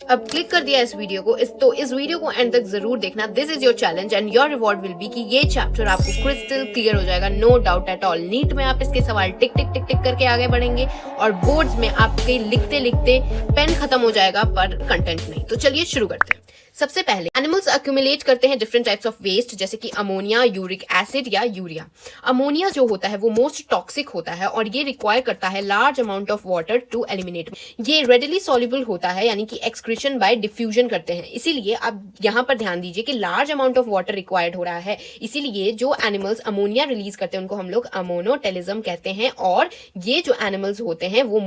अब क्लिक कर दिया इस वीडियो को, इस वीडियो को एंड तक जरूर देखना। This is your challenge and your reward will be कि ये चैप्टर आपको क्रिस्टल क्लियर हो जाएगा, no doubt at all. NEET में आप इसके सवाल टिक टिक टिक टिक करके आगे बढ़ेंगे और बोर्ड्स में आपके लिखते लिखते पेन खत्म हो जाएगा पर कंटेंट नहीं। तो चलिए शुरू करते हैं। सबसे पहले एनिमल्स अक्यूमुलेट करते हैं डिफरेंट टाइप्स ऑफ वेस्ट, जैसे कि अमोनिया, यूरिक एसिड या यूरिया। अमोनिया जो होता है वो मोस्ट टॉक्सिक होता है और ये रिक्वायर करता है large amount of water to eliminate. ये रेडिली सॉल्युबल होता है, यानी कि एक्सक्रीशन बाय डिफ्यूजन करते हैं। इसीलिए आप यहाँ पर ध्यान दीजिए कि large amount of water required हो रहा है, इसीलिए जो एनिमल्स अमोनिया रिलीज करते हैं उनको हम लोग अमोनोटेलिज्म कहते हैं। और ये जो एनिमल्स होते हैं वो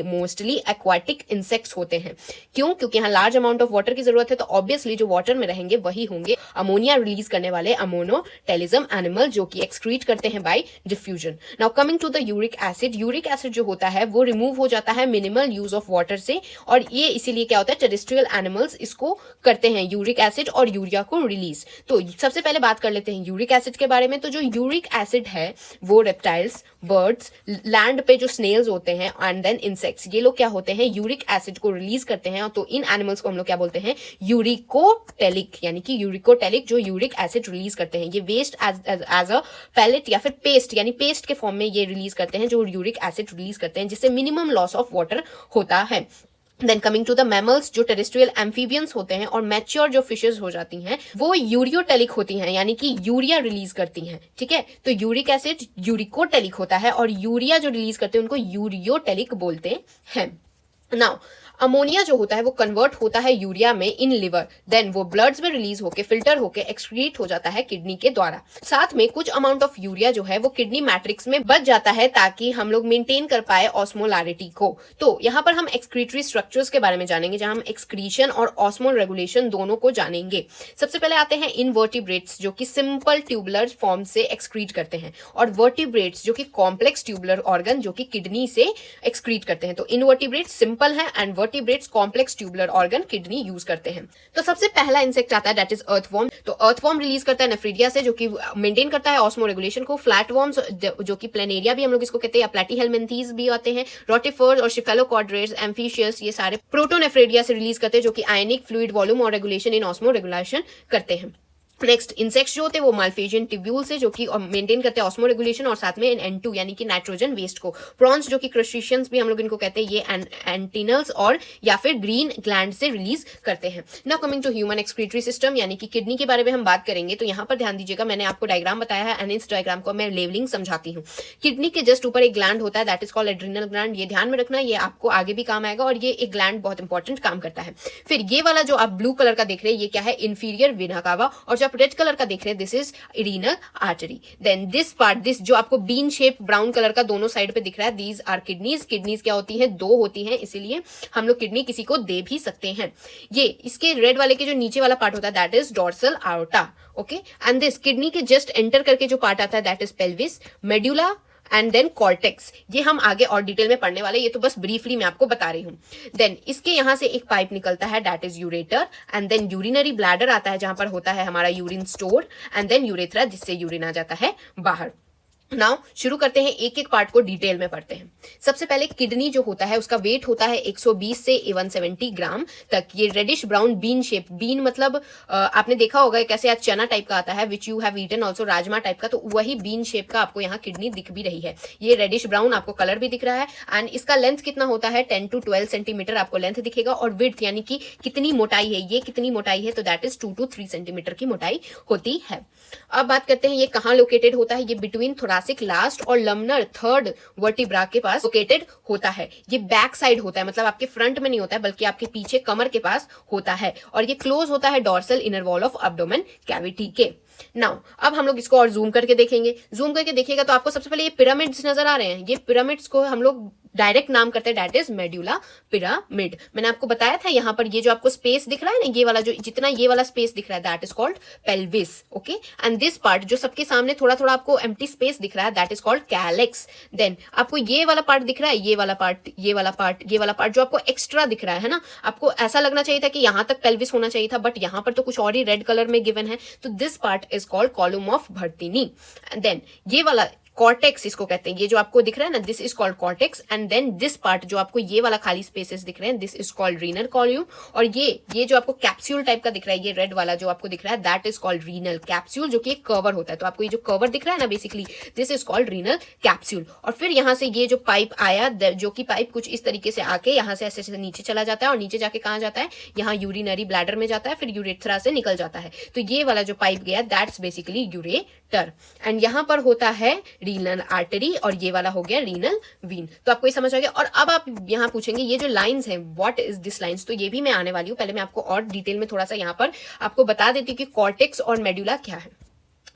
मोस्टली एक्वाटिक इंसेक्ट्स होते हैं। क्यों? क्योंकि यहाँ लार्ज अमाउंट ऑफ वाटर की जरूरत है, तो ऑब्वियसली जो वाटर में रहेंगे वही होंगे अमोनिया रिलीज करने वाले अमोनोटेलिज्म एनिमल, जो कि एक्सक्रीट करते हैं by diffusion. Now coming to the uric acid. Uric acid जो होता है वो रिमूव हो जाता है मिनिमल यूज ऑफ वाटर से, और ये इसीलिए क्या होता है, टेरेस्ट्रियल एनिमल्स इसको करते हैं, यूरिक एसिड और यूरिया को रिलीज। तो सबसे पहले बात कर लेते हैं यूरिक एसिड के बारे में। तो जो यूरिक एसिड है वो रेप्टाइल्स, बर्ड्स, लैंड पे जो स्नेल्स होते हैं एंड देन इंसेक्ट्स, ये लोग क्या होते हैं, यूरिक एसिड को रिलीज करते हैं। तो इन एनिमल्स को हम लोग क्या बोलते हैं, यूरिकोटेलिक, यानी कि यूरिकोटेलिक जो यूरिक एसिड रिलीज करते हैं। ये वेस्ट एज अ पैलेट या फिर पेस्ट, यानी पेस्ट के फॉर्म में ये रिलीज करते हैं, जो यूरिक एसिड रिलीज करते हैं, जिससे मिनिमम लॉस ऑफ वाटर होता है। Then coming to the mammals, जो टेरेस्ट्रियल एम्फीबियंस होते हैं और मैच्योर जो फिशेस हो जाती हैं वो यूरियोटेलिक होती हैं, यानी कि यूरिया रिलीज करती हैं। ठीक है, तो यूरिक एसिड यूरिकोटेलिक होता है और यूरिया जो रिलीज करते हैं उनको यूरियोटेलिक बोलते हैं। नाउ अमोनिया जो होता है वो कन्वर्ट होता है यूरिया में इन लिवर, देन वो ब्लड्स में रिलीज होके फिल्टर होके एक्सक्रीट हो जाता है किडनी के द्वारा। साथ में कुछ अमाउंट ऑफ यूरिया जो है वो किडनी मैट्रिक्स में बच जाता है ताकि हम लोग मेंटेन कर पाए ऑस्मोलैरिटी को। तो यहाँ पर हम एक्सक्रीटरी स्ट्रक्चर्स के बारे में जानेंगे, जहां हम एक्सक्रीशन और ऑस्मोल रेगुलेशन दोनों को जानेंगे। सबसे पहले आते हैं इनवर्टिब्रेट्स, जो कि सिंपल ट्यूबुलर फॉर्म से एक्सक्रीट करते हैं, और वर्टिब्रेट्स जो कि कॉम्प्लेक्स ट्यूबुलर ऑर्गन जो कि किडनी से एक्सक्रीट करते हैं। तो इनवर्टिब्रेट्स सिंपल है and vertebrates complex tubular organ kidney use करते हैं। तो सबसे पहला इंसेक्ट आता है दैट इज अर्थवॉर्म। तो अर्थवॉर्म रिलीज करता है नेफ्रीडिया से, जो कि मेंटेन करता है ऑस्मो रेगुलेशन को। फ्लैटवॉर्म्स जो कि प्लेनेरिया भी हम लोग इसको कहते हैं, या प्लैटीहेलमिंथीज भी आते हैं। रोटिफर्स और शिफेलोकॉर्ड्रेट्स, एम्फिशियस, ये सारे प्रोटोनेफ्रेडिया से रिलीज करते हैं, जो कि आयनिक फ्लूइड वॉल्यूम और रेगुलेशन इन ऑस्मो रेगुलेशन करते हैं। नेक्स्ट इंसेक्ट्स जो होते हैं वो माल्फेजियन ट्यूब्यूल से, जो कि मेंटेन करते हैं ऑस्मो रेगुलेशन और साथ में N2 यानी कि नाइट्रोजन वेस्ट को। प्रॉन्स जो कि क्रस्टेशियंस भी हम लोग इनको कहते हैं, ये एंटिनल्स और या फिर ग्रीन ग्लैंड से रिलीज करते हैं। Now coming to human excretory system, यानी कि किडनी के बारे में हम बात करेंगे। तो यहाँ पर ध्यान दीजिएगा, मैंने आपको डायग्राम बताया है एंड इस डायग्राम को मैं लेवलिंग समझाती हूँ। किडनी के जस्ट ऊपर एक ग्लैंड होता है that is called adrenal gland. ये ध्यान में रखना, ये आपको आगे भी काम आएगा, और ये एक ग्लैंड बहुत इंपॉर्टेंट काम करता है। फिर ये वाला जो आप ब्लू कलर का देख रहे हैं ये क्या है, इंफीरियर वेना कावा, और जो आप रेड कलर का देख रहे हैं this is renal artery. Then this part, this जो आपको बीन शेप ब्राउन कलर का दोनों साइड पे दिख रहा है, दीज आर किडनीज। किडनीज क्या होती है, दो होती हैं, इसीलिए हम लोग किडनी किसी को दे भी सकते हैं। ये इसके रेड वाले के जो नीचे वाला पार्ट होता है that is dorsal aorta, okay. And this kidney के जस्ट एंटर करके जो पार्ट आता है that is pelvis, medulla and then cortex. ये हम आगे और डिटेल में पढ़ने वाले, ये तो बस ब्रीफली मैं आपको बता रही हूँ। देन इसके यहाँ से एक पाइप निकलता है that is ureter, and then urinary bladder आता है जहां पर होता है हमारा urine store, and then urethra जिससे यूरिन आ जाता है बाहर। नाउ शुरू करते हैं, एक एक पार्ट को डिटेल में पढ़ते हैं। सबसे पहले किडनी जो होता है उसका वेट होता है 120 से 170 ग्राम तक। ये reddish brown bean shape, bean मतलब आपने देखा होगा कैसे आज चना टाइप का आता है which you have eaten also, rajma type का, तो वही बीन शेप का आपको यहाँ किडनी दिख भी रही है। ये रेडिश ब्राउन आपको कलर भी दिख रहा है, एंड इसका लेंथ कितना होता है 10 to 12 सेंटीमीटर आपको लेंथ दिखेगा, और विड्थ यानी कि कितनी मोटाई है, ये कितनी मोटाई है, तो दैट इज 2 to 3 सेंटीमीटर की मोटाई होती है। अब बात करते हैं ये कहाँ लोकेटेड होता है। ये बिटवीन थोरासिक लास्ट और लमनर थर्ड वर्टिब्रा के पास लोकेटेड होता है। ये बैक साइड होता है, मतलब आपके फ्रंट में नहीं होता है बल्कि आपके पीछे कमर के पास होता है, और ये क्लोज होता है dorsal inner wall of abdomen cavity के। नाउ अब हम लोग इसको और जूम करके देखेंगे। जूम करके देखिएगा तो आपको सबसे पहले ये पिरामिड्स नजर आ रहे हैं। ये पिरामिड्स को हम लोग डायरेक्ट नाम करते हैं दैट इज मेड्यूला पिरामिड। मैंने आपको बताया था यहाँ पर ये जो आपको स्पेस दिख रहा है ना, ये वाला जो जितना ये वाला स्पेस दिख रहा है that is called pelvis, okay. And this part जो सबके सामने थोड़ा थोड़ा आपको एम्प्टी स्पेस दिख रहा है that is called calyx. Then आपको ये वाला पार्ट दिख रहा है, ये वाला पार्ट, ये वाला पार्ट, ये वाला पार्ट जो आपको एक्स्ट्रा दिख रहा है ना, आपको ऐसा लगना चाहिए था कि यहाँ तक पेल्विस होना चाहिए था, बट यहाँ पर तो कुछ और ही रेड कलर में गिवन है, तो this part is called column of Bertini. Then ये वाला कॉर्टेक्स इसको कहते हैं, ये जो आपको दिख रहा है ना, this is called cortex, and then this part जो आपको ये वाला खाली स्पेसेस दिख रहे हैं, this is called renal column, और ये जो आपको कैप्सूल टाइप का दिख रहा है, ये रेड वाला जो आपको दिख रहा है, that is called renal capsule, जो कि एक कवर होता है। तो आपको ये जो कवर दिख रहा है ना, basically this is called renal capsule. और फिर यहाँ से ये जो पाइप आया, जो कि पाइप कुछ इस तरीके से आके यहाँ से ऐसे नीचे चला जाता है, और नीचे जाके कहाँ जाता है, यहाँ यूरिनरी ब्लैडर में जाता है, फिर यूरेथ्रा से निकल जाता है। तो ये वाला जो पाइप गया, दैट्स बेसिकली यूरेटर, एंड यहाँ पर होता है रीनल आर्टरी, और ये वाला हो गया रीनल वीन। तो आपको ये समझ आ गया। और अब आप यहाँ पूछेंगे ये जो लाइंस हैं, व्हाट इज दिस लाइंस, तो ये भी मैं आने वाली हूँ। पहले मैं आपको और डिटेल में थोड़ा सा यहाँ पर आपको बता देती हूँ कि कॉर्टेक्स और मेडुला क्या है।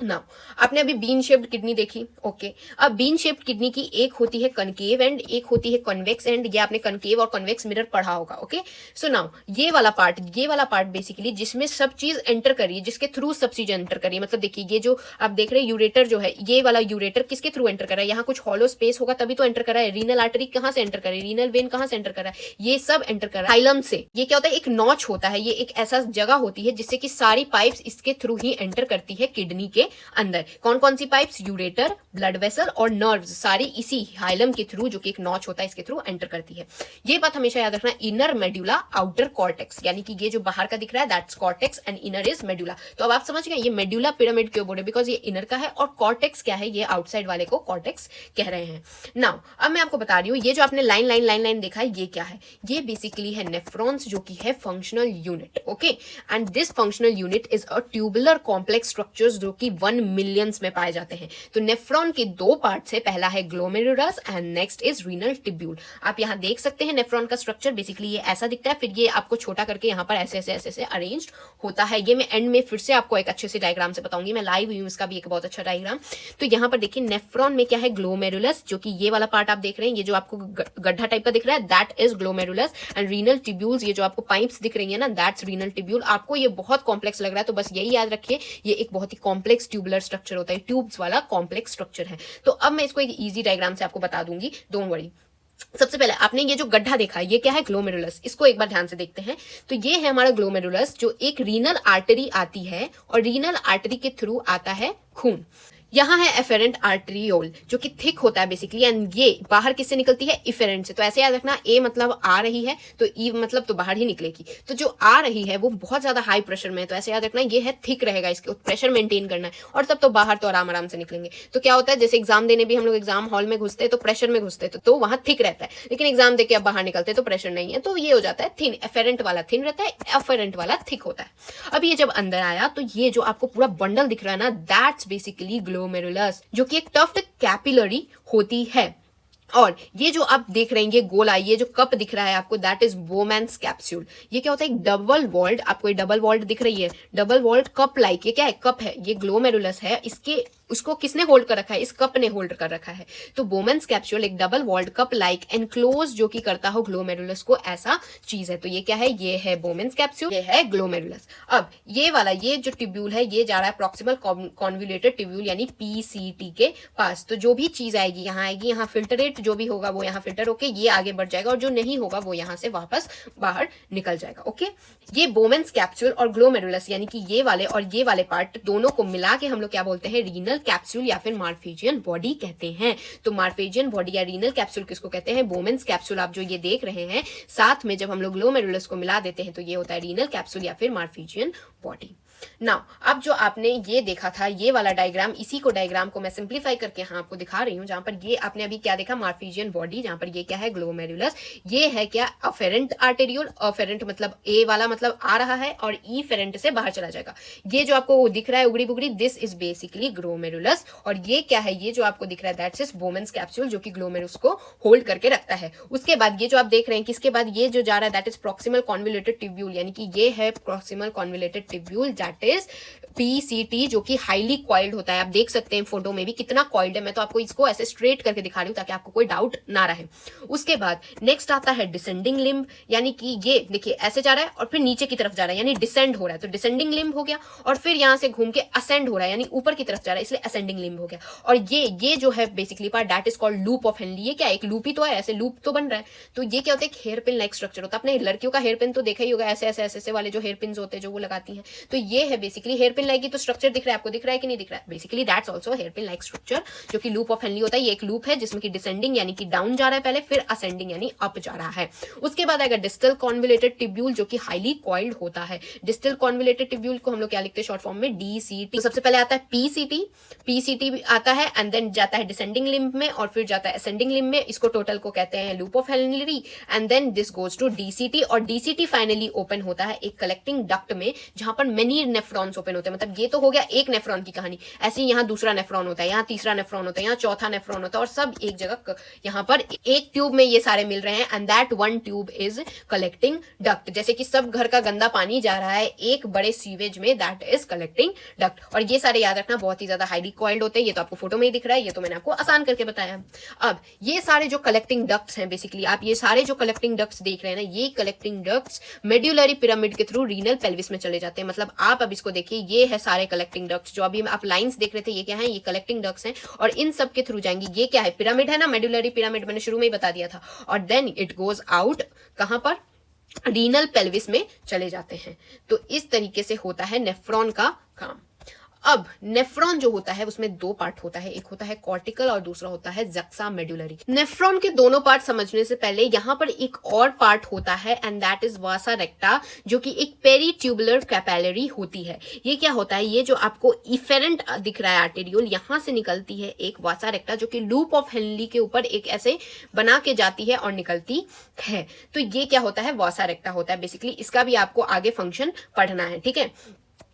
नाउ आपने अभी बीन शेप्ड किडनी देखी, ओके। अब बीन शेप्ड किडनी की एक होती है कनकेव एंड, एक होती है कन्वेक्स एंड। ये आपने कनकेव और कन्वेक्स मिरर पढ़ा होगा, ओके। सो नाउ ये वाला पार्ट बेसिकली जिसमें सब चीज एंटर करिए, जिसके थ्रू सब चीज एंटर करिए, मतलब देखिए ये जो आप देख रहे हैं यूरेटर जो है, ये वाला यूरेटर किसके थ्रू एंटर कर रहा है, यहाँ कुछ हॉलो स्पेस होगा तभी तो एंटर कर रहा है। रीनल आर्टरी कहाँ से एंटर कर रही है, रीनल वेन कहाँ से एंटर कर रहा है, ये सब एंटर कर रहा है हाइलम से। ये क्या होता है, एक नॉच होता है, ये एक ऐसा जगह होती है जिससे कि सारी पाइप्स इसके थ्रू ही एंटर करती है किडनी के अंदर। कौन कौन सी पाइप्स, यूरेटर, ब्लड वेसल और नर्व्स, सारी इसी हाइलम के थ्रू, जो कि एक नॉच होता है, इसके थ्रू एंटर करती है। ये बात हमेशा याद रखना, इनर मेडुला आउटर कॉर्टेक्स, यानी कि ये जो बाहर का दिख रहा है that's cortex and inner is medulla. तो अब आप समझ गए ये मेडुला पिरामिड क्यों बोले, बिकॉज ये इनर का है, और कॉर्टेक्स क्या है, ये आउटसाइड वाले को कॉर्टेक्स कह रहे हैं। नाउ अब मैं आपको बता रही हूँ, ये जो आपने लाइन लाइन लाइन लाइन देखा है, ये क्या है, ये बेसिकली है नेफ्रॉन्स, जो कि है functional unit, okay. And this functional unit is a tubular complex structures, जो कि 1 मिलियंस में पाए जाते हैं। तो नेफ्रॉन के 2 पार्ट्स है, पहला है glomerulus and next is renal tubule. आप यहाँ देख सकते हैं नेफ्रॉन का स्ट्रक्चर, बेसिकली ये ऐसा दिखता है, फिर ये आपको छोटा करके यहाँ पर ऐसे ऐसे ऐसे अरेंज होता है। ये मैं एंड में फिर से आपको एक अच्छे से डायग्राम से बताऊंगी, मैं लाइव हूँ, इसका भी एक बहुत अच्छा डायग्राम। तो यहाँ पर देखिए नेफ्रॉन में क्या है, ग्लोमेरुलस, जो कि ये वाला पार्ट आप देख रहे हैं, ये जो आपको गड्ढा टाइप का दिख रहा है, that is glomerulus, and renal tubules, ये जो आपको पाइप्स दिख रही है ना, दैट्स रीनल टिब्यूल। आपको ये बहुत कॉम्प्लेक्स लग रहा है, तो बस यही याद रखिए, ये एक बहुत ही कॉम्प्लेक्स ट्यूबुलर स्ट्रक्चर होता है, ट्यूब्स वाला कॉम्प्लेक्स स्ट्रक्चर है। तो अब मैं इसको एक इजी डायग्राम से आपको बता दूंगी, डोंट वरी। सबसे पहले आपने ये जो गड्ढा देखा, ये क्या है, ग्लोमेरुलस। इसको एक बार ध्यान से देखते हैं। तो ये है हमारा ग्लोमेरुलस, जो एक रीनल आर्टरी आती है, और रीनल आर्टरी के थ्रू आता है खून। यहाँ है एफेरेंट आर्टरियोल, जो कि थिक होता है बेसिकली, एंड ये बाहर किससे निकलती है, इफेरेंट से। तो ऐसे याद रखना, ए मतलब आ रही है, तो ई मतलब तो बाहर ही निकलेगी। तो जो आ रही है वो बहुत ज्यादा हाई प्रेशर में है, तो ऐसे याद रखना ये है थिक रहेगा, इसके प्रेशर मेंटेन करना है, और तब तो बाहर तो आराम आराम से निकलेंगे। तो क्या होता है, जैसे एग्जाम देने भी हम लोग एग्जाम हॉल में घुसते हैं तो प्रेशर में घुसते हैं, तो वहां थिक रहता है, लेकिन एग्जाम देके अब बाहर निकलते तो प्रेशर नहीं है, तो ये हो जाता है थिन। एफेरेंट वाला थिन रहता है, एफेरेंट वाला थिक होता है। अब ये जब अंदर आया, तो ये जो आपको पूरा बंडल दिख रहा है ना, दैट्स बेसिकली ग्लोमेरुलस, जो कि एक टफ्ट कैपिलरी होती है। और ये जो आप देख रहे हैं, ये गोला, ये जो कप दिख रहा है आपको, दैट इज बोमैन्स कैप्सूल। ये क्या होता है, एक डबल वॉल्ड, आपको ये डबल वॉल्ड दिख रही है, डबल वॉल्ड कप लाइक, ये क्या है, कप है, ये ग्लोमेरुलस है, इसके उसको किसने होल्ड कर रखा है, इस कप ने होल्ड कर रखा है। तो बोमैन्स कैप्सूल एक double walled cup like enclose, जो कि करता हो ग्लोमेरुलस को, ऐसा चीज है। तो ये क्या है, ये है बोमैन्स कैप्सूल, ये है ग्लोमेरुलस। अब ये वाला, ये जो ट्यूब्यूल है, ये जा रहा है प्रॉक्सिमल कॉन्वोल्यूटेड ट्यूब्यूल यानी पीसीटी के पास। तो जो भी चीज आएगी यहाँ आएगी, यहाँ फिल्टरेट जो भी होगा वो यहाँ फिल्टर होके ये आगे बढ़ जाएगा, और जो नहीं होगा वो यहाँ से वापस बाहर निकल जाएगा, ओके। ये बोमैन्स कैप्सूल और ग्लोमेरुलस, यानी कि ये वाले और ये वाले पार्ट दोनों को मिला के हम लोग क्या बोलते हैं, रीनल कैप्सूल या फिर मार्फेजियन बॉडी कहते हैं। तो मार्फेजियन बॉडी या रीनल कैप्सूल किसको कहते हैं, बोमेंस कैप्सूल आप जो ये देख रहे हैं, साथ में जब हम लोग ग्लोमेरुलस को मिला देते हैं तो ये होता है रीनल कैप्सूल या फिर मार्फेजियन बॉडी। नाउ अब जो आपने ये देखा था, ये वाला डायग्राम, इसी को डायग्राम को मैं सिंप्लीफाई करके यहाँ आपको दिखा रही हूँ, जहां पर ये आपने अभी क्या देखा, मार्फेजियन बॉडी, जहां पर ये क्या है, ग्लोमेरुलस, ये है क्या, अफेरेंट आर्टेरियोल। अफेरेंट मतलब ए वाला मतलब आ रहा है, और ई फेरेंट से बाहर चला जाएगा। ये जो आपको दिख रहा है उगड़ी बुगड़ी, दिस इज बेसिकली ग्लोमेरुलस। और ये क्या है, ये जो आपको दिख रहा है, दैट्स इज बोमेंस कैप्सूल, जो कि ग्लोमेरुलस को होल्ड करके रखता है। उसके बाद ये जो आप देख रहे हैं, किसके बाद ये जो जा रहा है, that is proximal convoluted tubule, यानी कि ये है proximal convoluted tubule, that is PCT, जो कि हाईली कॉइल्ड होता है। आप देख सकते हैं फोटो में भी कितना कॉइल्ड है, मैं तो आपको इसको ऐसे स्ट्रेट करके दिखा रही हूं ताकि आपको कोई डाउट ना रहे। उसके बाद नेक्स्ट आता है डिसेंडिंग लिम्ब, यानी कि ये देखिए ऐसे जा रहा है और फिर नीचे की तरफ जा रहा है, यानी डिसेंड हो रहा है, तो डिसेंडिंग लिम्ब हो गया। और फिर यहां से घूम के असेंड हो रहा है, यानी ऊपर की तरफ जा रहा है, इसलिए असेंडिंग लिम्ब हो गया। और ये जो है basically part, that is called loop of Henley. ये क्या, एक लूप ही तो है, ऐसे लूप तो बन रहा है। तो ये क्या होता है, हेयर पिन लाइक स्ट्रक्चर होता है। अपने लड़कियों का हेयर पिन तो देखा ही होगा, ऐसे ऐसे ऐसे वाले जो हेयर पिन होते हैं जो वो लगाती हैं, तो ये है बेसिकली हेयर पिन लाइक की तो स्ट्रक्चर दिख रहा है आपको, दिख रहा है कि नहीं दिख रहा है? Basically that's also hair pin like structure, जो कि लूप ऑफ हेनली होता है। ये एक लूप है जिसमें कि डिसेंडिंग यानी कि डाउन जा रहा है पहले, फिर असेंडिंग यानी अप जा रहा है। उसके बाद आएगा डिस्टल कॉन्वोल्यूटेड ट्यूब्यूल, जो कि हाईली कॉइल्ड होता है। डिस्टल कॉन्वोल्यूटेड ट्यूब्यूल को हम लोग क्या लिखते हैं शॉर्ट फॉर्म में? डीसीटी। तो सबसे पहले आता है पीसीटी, पीसीटी आता है एंड देन जाता है डिसेंडिंग लिम्ब में और फिर जाता है असेंडिंग लिम्ब में। इसको टोटल को कहते हैं loop of Henle and then this goes to DCT, और डीसीटी फाइनली ओपन होता है एक कलेक्टिंग डक्ट में जहां पर मेनी नेफ्रॉन्स ओपन होते हैं। मतलब ये तो हो गया एक नेफ्रॉन की कहानी, ऐसे ही यहाँ दूसरा नेफ्रॉन होता है, यहाँ तीसरा नेफ्रॉन होता है, यहाँ चौथा नेफ्रॉन होता है, और सब एक जगह यहाँ पर एक ट्यूब में ये सारे मिल रहे हैं and that one tube is collecting duct. जैसे कि सब घर का गंदा पानी जा रहा है एक बड़े सीवेज में, दैट इज कलेक्टिंग डक्ट। और ये सारे याद रखना बहुत ही ज्यादा हाईली कॉइल्ड होते हैं। ये तो आपको फोटो में ही दिख रहा है, ये तो मैंने आपको आसान करके बताया। अब ये सारे जो कलेक्टिंग डक्ट्स हैं, बेसिकली आप ये सारे जो कलेक्टिंग डक्ट्स देख रहे हैं ना, ये कलेक्टिंग डक्ट्स मेड्यूलरी पिरामिड के थ्रू रीनल पेल्विस में चले जाते हैं। मतलब आप अब इसको देखिए, ये है सारे कलेक्टिंग डक्ट्स जो अभी आप लाइंस देख रहे थे, ये क्या है? ये कलेक्टिंग डक्ट्स हैं और इन सब के थ्रू जाएंगी। ये क्या है? पिरामिड है ना, मेड्यूलरी पिरामिड, मैंने शुरू में ही बता दिया था। और देन इट गोज आउट कहां पर? रीनल पेल्विस में चले जाते हैं। तो इस तरीके से होता है नेफ्रॉन का काम। अब नेफ्रॉन जो होता है उसमें दो पार्ट होता है, एक होता है कॉर्टिकल और दूसरा होता है जक्सा मेडुलरी। नेफ्रॉन के दोनों पार्ट समझने से पहले यहाँ पर एक और पार्ट होता है एंड दैट इज वासा रेक्टा, जो कि एक पेरीट्यूबुलर कैपिलरी होती है। ये क्या होता है? ये जो आपको इफेरेंट दिख रहा है आर्टेरियोल, यहां से निकलती है एक वासा रेक्टा जो कि लूप ऑफ हेनली के ऊपर एक ऐसे बना के जाती है और निकलती है। तो ये क्या होता है? वासा रेक्टा होता है। बेसिकली इसका भी आपको आगे फंक्शन पढ़ना है, ठीक है।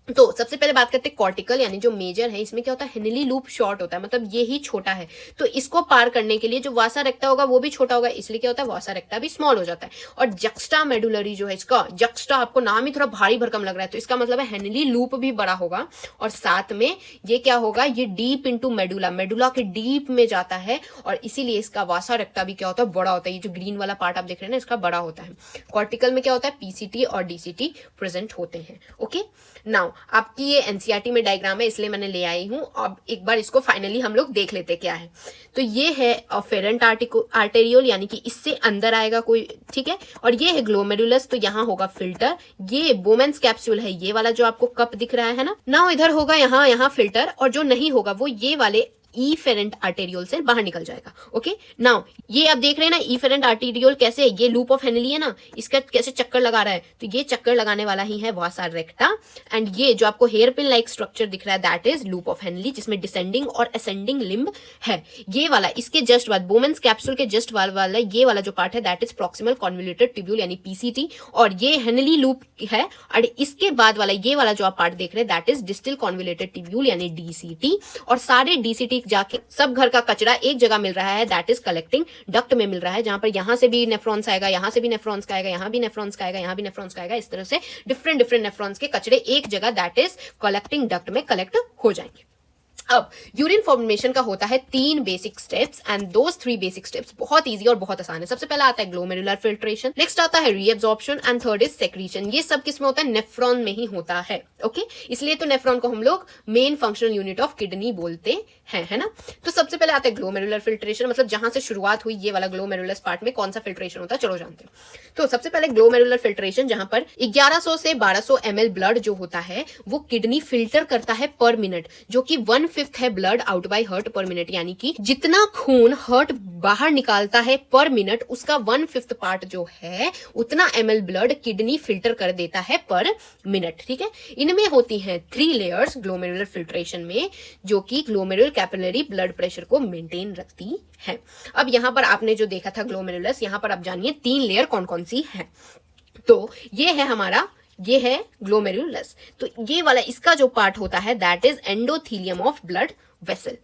तो सबसे पहले बात करते हैं कॉर्टिकल, यानी जो मेजर है, इसमें क्या होता है? हेनली लूप शॉर्ट होता है, मतलब ये ही छोटा है। तो इसको पार करने के लिए जो वासा रेक्टा होगा वो भी छोटा होगा, इसलिए क्या होता है? वासा रेक्टा भी स्मॉल हो जाता है। और जक्स्टा मेडुलरी जो है, इसका जक्स्टा आपको नाम ही थोड़ा भारी भरकम लग रहा है, तो इसका मतलब है हेनली लूप भी बड़ा होगा और साथ में ये क्या होगा? ये डीप इंटू मेडुला, मेडुला के डीप में जाता है और इसीलिए इसका वासा रेक्टा भी क्या होता है? बड़ा होता है। ये जो ग्रीन वाला पार्ट आप देख रहे हैं ना, इसका बड़ा होता है। कॉर्टिकल में क्या होता है? पीसीटी और डीसीटी प्रेजेंट होते हैं। ओके, नाउ आपकी ये एनसीईआरटी में डायग्राम है इसलिए मैंने ले आई हूं। अब एक बार इसको फाइनली हम लोग देख लेते क्या है। तो ये है अफेरेंट आर्टेरियोल, यानी कि इससे अंदर आएगा कोई, ठीक है। और ये है ग्लोमेरुलस, तो यहाँ होगा फिल्टर। ये बोमेंस कैप्सूल है, ये वाला जो आपको कप दिख रहा है ना, नाउ इधर होगा यहाँ फिल्टर, और जो नहीं होगा वो ये वाले इफेरेंट आर्टेरियोल से बाहर निकल जाएगा। ओके, नाउ ये आप देख रहे हैं ना इफेरेंट आर्टेरियोल कैसे, ये लूप ऑफ हेनली है ना, इसका कैसे चक्कर लगा रहा है, तो ये चक्कर लगाने वाला ही है वासा रेक्टा। एंड ये जो आपको हेयर पिन लाइक स्ट्रक्चर दिख रहा है that is loop of Henley, जिसमें डिसेंडिंग और असेंडिंग लिम्ब है। ये वाला इसके जस्ट बाद बोमेंस कैप्सूल के जस्ट वाला ये वाला जो पार्ट है that is proximal convoluted tubule यानी पीसीटी, और ये हेनली लूप है। और इसके बाद वाला ये वाला जो आप पार्ट देख रहे हैं that is distal convoluted tubule यानी डीसीटी। और सारे डीसीटी जाके सब घर का कचरा एक जगह मिल रहा है दैट इज कलेक्टिंग डक्ट में मिल रहा है, जहां पर यहां से भी नेफ्रॉन्स आएगा, यहां से भी नेफ्रॉन्स का आएगा, यहां भी नेफ्रॉन्स का आएगा, यहां भी नेफ्रॉन्स का आएगा। इस तरह से डिफरेंट नेफ्रॉन्स के कचरे एक जगह दैट इज कलेक्टिंग डक्ट में कलेक्ट हो जाएंगे। अब यूरिन फॉर्मेशन का होता है 3 basic steps and those 3 basic steps बहुत इजी और बहुत आसान है। सबसे पहला आता है ग्लोमेरुलर फिल्ट्रेशन, नेक्स्ट आता है reabsorption and third is secretion. ये सब किसमें होता है? नेफ्रॉन में ही होता है। ओके, इसलिए तो नेफ्रॉन को हम लोग main functional unit of kidney बोलते हैं, है ना। तो सबसे पहले आता है ग्लोमेरुलर फिल्ट्रेशन, मतलब जहां से शुरुआत हुई ये वाला ग्लोमेरुलस पार्ट में कौन सा फिल्ट्रेशन होता है चलो जानते हैं। तो सबसे पहले ग्लोमेरुलर फिल्ट्रेशन, जहां पर 1100 से 1200 ml ब्लड जो होता है वो किडनी फिल्टर करता है पर मिनट, जो कि 1/5 है ब्लड आउट बाय हार्ट पर मिनट, यानी कि जितना खून हार्ट बाहर निकालता है पर मिनट उसका 1/5 पार्ट जो है उतना ml ब्लड किडनी फिल्टर कर देता है पर मिनट, ठीक है। इनमें होती हैं 3 लेयर्स ग्लोमेरुलर फिल्ट्रेशन में, जो कि ग्लोमेरुलर कैपिलरी ब्लड प्रेशर को मेंटेन रखती है। अब यहां पर आपने जो देखा था ग्लोमेरुलस, यहां पर आप जानिए 3 लेयर कौन कौन सी है। तो ये है हमारा, ये है ग्लोमेरुलस। तो ये वाला इसका जो पार्ट होता है that is endothelium of blood vessel.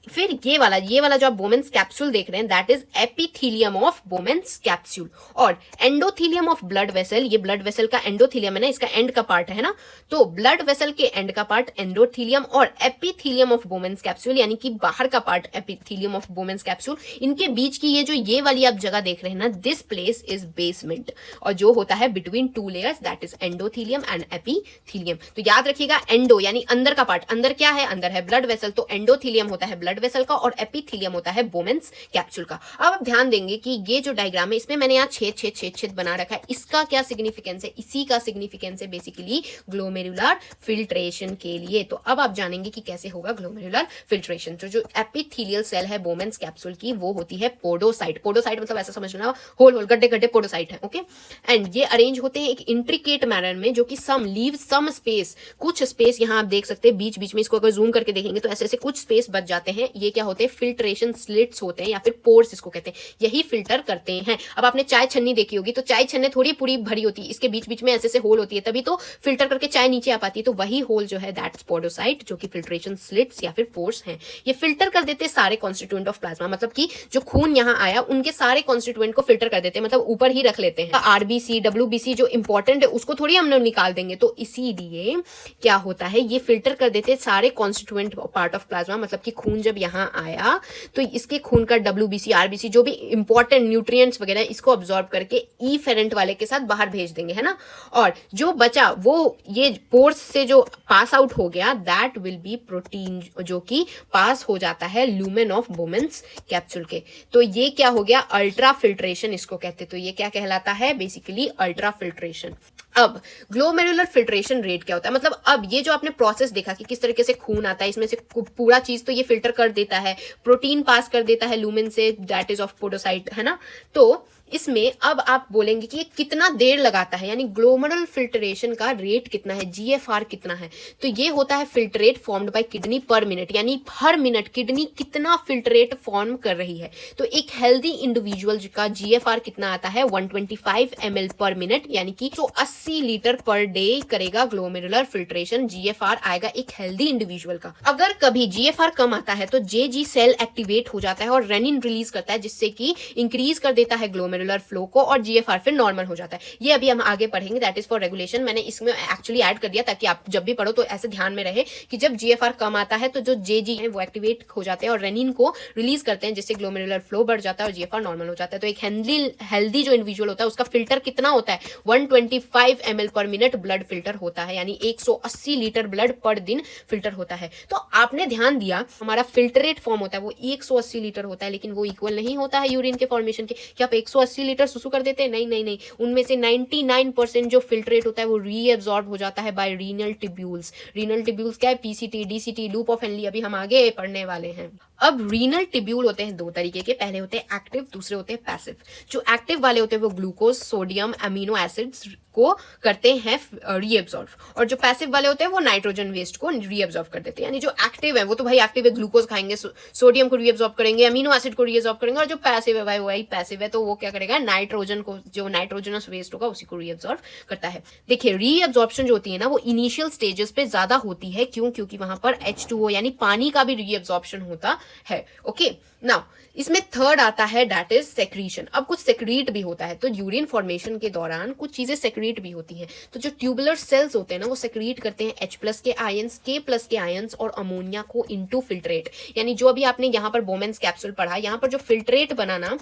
फिर ये वाला जो आप बोमेंस कैप्सूल देख रहे हैं that is epithelium of बोमेंस capsule. और एंडोथीलियम ऑफ ब्लड वेसल, ये ब्लड वेसल का एंडोथीलियम है ना, इसका एंड का पार्ट है ना, तो ब्लड वेसल के एंड का पार्ट एंडोथीलियम और एपिथीलियम ऑफ बोमेंस कैप्सूल यानी कि बाहर का पार्ट एपिथीलियम ऑफ बोमेंस कैप्सूल, इनके बीच की ये वाली आप जगह देख रहे हैं ना, दिस प्लेस इज बेसमेंट, और जो होता है between 2 layers that is endothelium and epithelium. तो याद रखिएगा एंडो यानी अंदर का पार्ट, अंदर क्या है? अंदर है ब्लड वेसल, तो एंडोथीलियम होता है ब्लड ब्लड वेसल का और एपिथीलियम होता है बोमेन्स कैप्सूल का। अब आप ध्यान देंगे कि ये जो डायग्राम है इसमें मैंने यहाँ छेद बना रखा है, इसका क्या सिग्निफिकेंस है? इसी का सिग्निफिकेंस है बेसिकली ग्लोमेरुलर फिल्ट्रेशन के लिए। तो अब आप जानेंगे कि कैसे होगा ग्लोमेरुलर फिल्ट्रेशन। तो जो एपिथेलियल सेल है बोमेन्स कैप्सूल की वो होती है पोडोसाइट। पोडोसाइट मतलब ऐसा समझ लेना होल गड्ढे पोडोसाइट है, ओके। एंड ये अरेंज होते हैं एक इंट्रिकेट मैनर में, जो कि सम लीव सम स्पेस, कुछ स्पेस यहाँ आप देख सकते हैं बीच बीच में, इसको अगर जूम करके देखेंगे तो ऐसे ऐसे कुछ स्पेस बच जाते हैं। ये क्या होते हैं? फिल्ट्रेशन स्लिट्स होते हैं या फिर पोर्स इसको कहते हैं, यही फिल्टर करते हैं। अब आपने चाय छन्नी देखी होगी, तो चाय छन्नी थोड़ी पूरी भरी होती है, इसके बीच बीच में ऐसे ऐसे होल होती है, तभी तो फिल्टर करके चाय नीचे आ पाती है। तो वही होल जो है दैट्स पोडोसाइट, जो कि फिल्ट्रेशन स्लिट्स या फिर पोर्स हैं। ये फिल्टर कर देते हैं सारे कॉन्स्टिट्यूएंट ऑफ प्लाज्मा, मतलब कि जो खून यहाँ आया उनके सारे कॉन्स्टिट्यूएंट को फिल्टर कर देते हैं, मतलब ऊपर ही रख लेते हैं। आरबीसी डब्ल्यूबीसी जो इंपॉर्टेंट है उसको थोड़ी हम लोग निकाल देंगे, तो इसीलिए क्या होता है ये फिल्टर कर देते हैं सारे कॉन्स्टिट्यूएंट पार्ट ऑफ प्लाज्मा, मतलब कि खून जब यहाँ आया तो इसके खून का डब्ल्यूबीसी आरबीसी जो भी इंपॉर्टेंट न्यूट्रिएंट्स वगैरह इसको अब्सॉर्ब करके इफेरेंट वाले के साथ बाहर भेज देंगे, है ना। और जो बचा वो ये पोर्स से जो पास आउट हो गया दैट विल बी प्रोटीन, जो कि पास हो जाता है लूमेन ऑफ बोमेन्स कैप्सूल के। तो ये क्या हो गया? अल्ट्रा फिल्ट्रेशन इसको कहते। तो ये क्या कहलाता है? Basically ultra filtration. अब ग्लोमेरुलर फिल्ट्रेशन रेट क्या होता है? मतलब अब ये जो आपने प्रोसेस देखा कि किस तरीके से खून आता है, इसमें से पूरा चीज तो ये फिल्टर कर देता है, प्रोटीन पास कर देता है लूमेन से, दैट इज ऑफ पोडोसाइट, है ना। तो इसमें अब आप बोलेंगे कि ये कितना देर लगाता है, यानी ग्लोमेरुलर फिल्ट्रेशन का रेट कितना है, जीएफआर कितना है? तो ये होता है फिल्ट्रेट फॉर्म्ड बाय किडनी पर मिनट, यानी हर मिनट किडनी कितना फिल्ट्रेट फॉर्म कर रही है। तो एक हेल्दी इंडिविजुअल का जीएफआर कितना आता है? 125 ml पर मिनट, यानी कि 180 लीटर पर डे करेगा ग्लोमेरुलर फिल्ट्रेशन, जीएफआर आएगा एक हेल्दी इंडिविजुअल का। अगर कभी जीएफआर कम आता है तो जेजी सेल एक्टिवेट हो जाता है और रेनिन रिलीज करता है, जिससे कि इंक्रीज कर देता है ग्लोमेरुलर फ्लो को, और जीएफआर फिर नॉर्मल हो जाता है। ये अभी हम आगे पढ़ेंगे, दैट इज फॉर रेगुलेशन। मैंने इसमें एक्चुअली ऐड कर दिया ताकि आप जब भी पढ़ो तो ऐसे ध्यान में रहे कि जब जीएफआर कम आता है तो जो जेजी है वो एक्टिवेट हो जाते हैं और रेनिन को रिलीज करते हैं, जिससे ग्लोमेरुलर फ्लो बढ़ जाता है और जीएफआर नॉर्मल हो जाता है। तो एक हेल्दी जो इंडिविजुअल होता है उसका फिल्टर कितना होता है? 125 ml पर मिनट ब्लड फिल्टर होता है, यानी 180 लीटर ब्लड पर दिन फिल्टर होता है। तो आपने ध्यान दिया हमारा फिल्ट्रेट फॉर्म होता है वो 180 लीटर होता है, लेकिन वो इक्वल नहीं होता है यूरिन के फॉर्मेशन के। क्या आप 180 लीटर सुसु कर देते हैं? नहीं नहीं नहीं, उनमें से 99% जो फिल्ट्रेट होता है वो रीएब्सॉर्ब हो जाता है bye renal tubules. Renal tubules क्या है? PCT, DCT, loop of Henley, अभी हम आगे पढ़ने वाले हैं। अब रीनल टिब्यूल होते हैं दो तरीके के, पहले होते हैं एक्टिव, दूसरे होते हैं पैसिव। जो एक्टिव वाले होते हैं वो ग्लूकोज, सोडियम, अमीनो एसिड्स को करते हैं रीएब्सॉर्ब, और जो पैसिव वाले होते हैं वो नाइट्रोजन वेस्ट को रीएब्सॉर्ब कर देते हैं। यानी जो एक्टिव है वो तो भाई एक्टिव है, ग्लूकोज खाएंगे, सोडियम को रीएब्सॉर्ब करेंगे, अमीनो एसिड को रीएब्सॉर्ब करेंगे, और जो पैसिव है भाई वही पैसिव है, तो वो क्या करेगा? नाइट्रोजन को, जो नाइट्रोजनस वेस्ट होगा उसी को रीएब्सॉर्ब करता है। देखिए रीएब्सॉर्प्शन जो होती है ना वो इनिशियल स्टेजेस पे ज्यादा होती है, क्यों? क्योंकि वहां पर H2O यानी पानी का भी रीएब्सॉर्प्शन होता है, ओके। नाउ इसमें थर्ड आता है दैट इज सेक्रीशन। अब कुछ सेक्रीट भी होता है, तो यूरिन फॉर्मेशन के दौरान कुछ चीजें सेक्रीट भी होती हैं। तो जो ट्यूबुलर सेल्स होते हैं ना वो सेक्रीट करते हैं H+ के आयंस, K+ के आयंस और अमोनिया को इनटू फिल्ट्रेट। यानी जो अभी आपने यहाँ पर बोमेन्स कैप्सूल पढ़ा, यहाँ पर जो फिल्ट्रेट बना ना,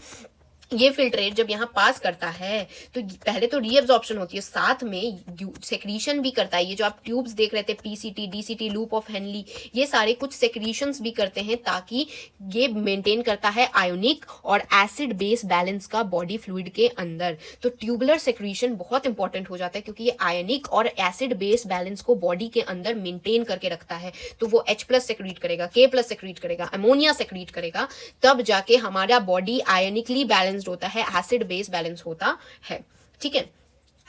ये फिल्ट्रेट जब यहाँ पास करता है तो पहले तो रीएब्सॉर्प्शन होती है, साथ में सेक्रीशन भी करता है। ये जो आप ट्यूब्स देख रहे थे, PCT, DCT, loop of Henley, ये सारे कुछ सेक्रीशंस भी करते हैं, ताकि ये मेंटेन करता है आयोनिक और एसिड बेस बैलेंस का बॉडी फ्लूइड के अंदर। तो ट्यूबुलर सेक्रीशन बहुत इंपॉर्टेंट हो जाता है, क्योंकि ये आयोनिक और एसिड बेस बैलेंस को बॉडी के अंदर मेंटेन करके रखता है। तो वो H+ सेक्रीट करेगा, K+ सेक्रीट करेगा, अमोनिया सेक्रीट करेगा, तब जाके हमारा बॉडी आयोनिकली बैलेंस्ड होता है, एसिड बेस बैलेंस होता है, ठीक है।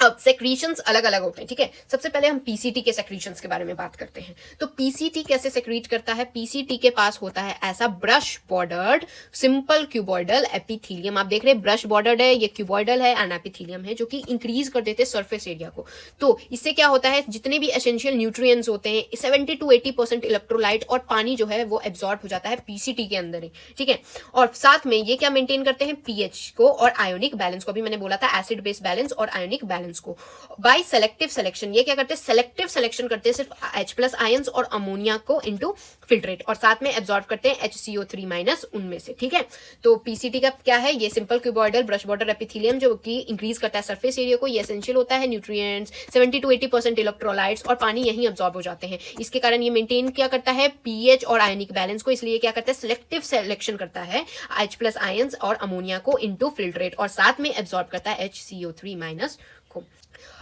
अब सेक्रीशंस अलग अलग होते हैं, ठीक है। सबसे पहले हम पीसीटी के सेक्रीशंस के बारे में बात करते हैं। तो पीसीटी कैसे सेक्रीट करता है? पीसीटी के पास होता है ऐसा brush bordered simple cuboidal epithelium. आप देख रहे हैं ब्रश बॉर्डर्ड है, ये क्यूबॉइडल है एंड एपिथेलियम है, जो कि इंक्रीज कर देते हैं सरफेस एरिया को। तो इससे क्या होता है, जितने भी एसेंशियल न्यूट्रिएंट्स होते हैं, 70 to 80% इलेक्ट्रोलाइट और पानी जो है वो एब्जॉर्ब हो जाता है पीसीटी के अंदर ही, ठीक है। और साथ में ये क्या मेंटेन करते हैं? पीएच को और आयोनिक बैलेंस को। अभी मैंने बोला था एसिड बेस बैलेंस और आयोनिक बैलेंस बैलेंस को बाय सेलेक्टिव सिलेक्शन। ये क्या करते हैं, सेलेक्टिव सिलेक्शन करते हैं सिर्फ H+ आयंस और अमोनिया को इनटू फिल्ट्रेट, और साथ में एब्जॉर्ब करते हैं HCO3- उनमें से, ठीक है। तो पीसीटी का क्या है, ये simple cuboidal brush border epithelium जो कि इंक्रीज करता है सरफेस एरिया को, ये एसेंशियल होता है, न्यूट्रिएंट्स 70 to 80% इलेक्ट्रोलाइट्स और पानी यहीं अब्सॉर्ब हो जाते हैं। इसके कारण ये मेंटेन क्या करता है, पीएच और आयनिक बैलेंस को, इसलिए क्या करता है, सिलेक्टिव सिलेक्शन करता है H+ आयंस और अमोनिया को इनटू फिल्ट्रेट, और साथ में एब्सॉर्ब करता है HCO3- को।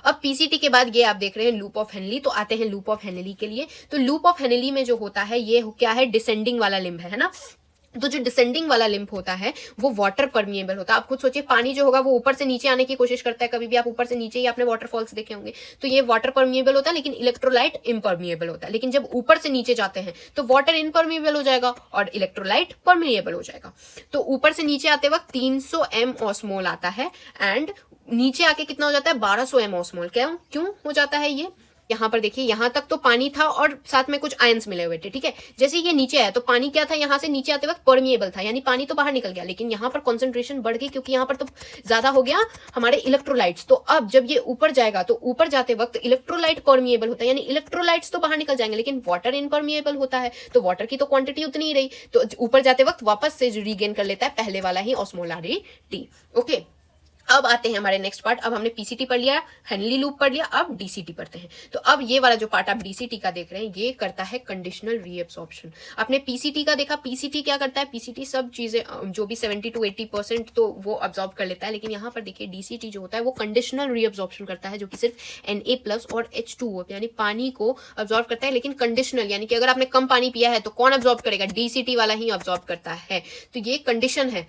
अब पीसीटी के बाद ये आप देख रहे हैं लूप ऑफ हेनली, तो आते हैं लूप ऑफ हेनली के लिए। तो लूप ऑफ हेनली में जो होता है ये क्या है, डिसेंडिंग वाला लिम्ब है ना। तो जो डिसेंडिंग वाला लिम्फ होता है वो वाटर परमिएबल होता है। आप खुद सोचिए, पानी जो होगा वो ऊपर से नीचे आने की कोशिश करता है, कभी भी आप ऊपर से नीचे ही आपने वाटरफॉल्स देखे होंगे, तो ये वाटर परमिएबल होता है, लेकिन इलेक्ट्रोलाइट इम्परमिएबल होता है। लेकिन जब ऊपर से नीचे जाते हैं तो वाटर इम्परमिएबल हो जाएगा और इलेक्ट्रोलाइट परमिएबल हो जाएगा। तो ऊपर से नीचे आते वक्त 300 m ऑस्मोल आता है, एंड नीचे आके कितना हो जाता है, 1200 m ऑस्मोल। क्यों हो जाता है ये, यहाँ पर देखिए, यहाँ तक तो पानी था और साथ में कुछ आयंस मिले हुए थे, ठीक है। जैसे ये नीचे आया तो पानी क्या था, यहाँ से नीचे आते वक्त परमिएबल था, यानी पानी तो बाहर निकल गया, लेकिन यहाँ पर कॉन्सेंट्रेशन बढ़ गई क्योंकि यहाँ पर तो ज्यादा हो गया हमारे इलेक्ट्रोलाइट्स। तो अब जब ये ऊपर जाएगा तो ऊपर जाते वक्त इलेक्ट्रोलाइट परमिएबल होता है, यानी इलेक्ट्रोलाइट्स तो बाहर निकल जाएंगे, लेकिन वाटर इनपरमिएबल होता है, तो वाटर की तो क्वांटिटी उतनी ही रही, तो ऊपर जाते वक्त वापस से रीगेन कर लेता है पहले वाला ही ऑस्मोलारिटी। ओके, अब आते हैं हमारे नेक्स्ट पार्ट। अब हमने पीसीटी पढ़ लिया, हेनली लूप पढ़ लिया, अब डीसीटी पढ़ते हैं। तो अब ये वाला जो पार्ट आप डीसीटी का देख रहे हैं ये करता है कंडीशनल रीएब्सॉर्प्शन। आपने पीसीटी का देखा, पीसीटी क्या करता है, पीसीटी सब चीजें जो भी 70 to 80% तो वो अब्सॉर्ब कर लेता है, लेकिन यहाँ पर देखिए डीसीटी जो होता है वो कंडीशनल रीएब्सॉर्प्शन करता है, जो कि सिर्फ Na+ और H2O यानी पानी को अब्सॉर्ब करता है, लेकिन कंडीशनल, यानी कि अगर आपने कम पानी पिया है तो कौन अब्सॉर्ब करेगा, डीसीटी वाला ही अब्सॉर्ब करता है। तो ये कंडीशन है,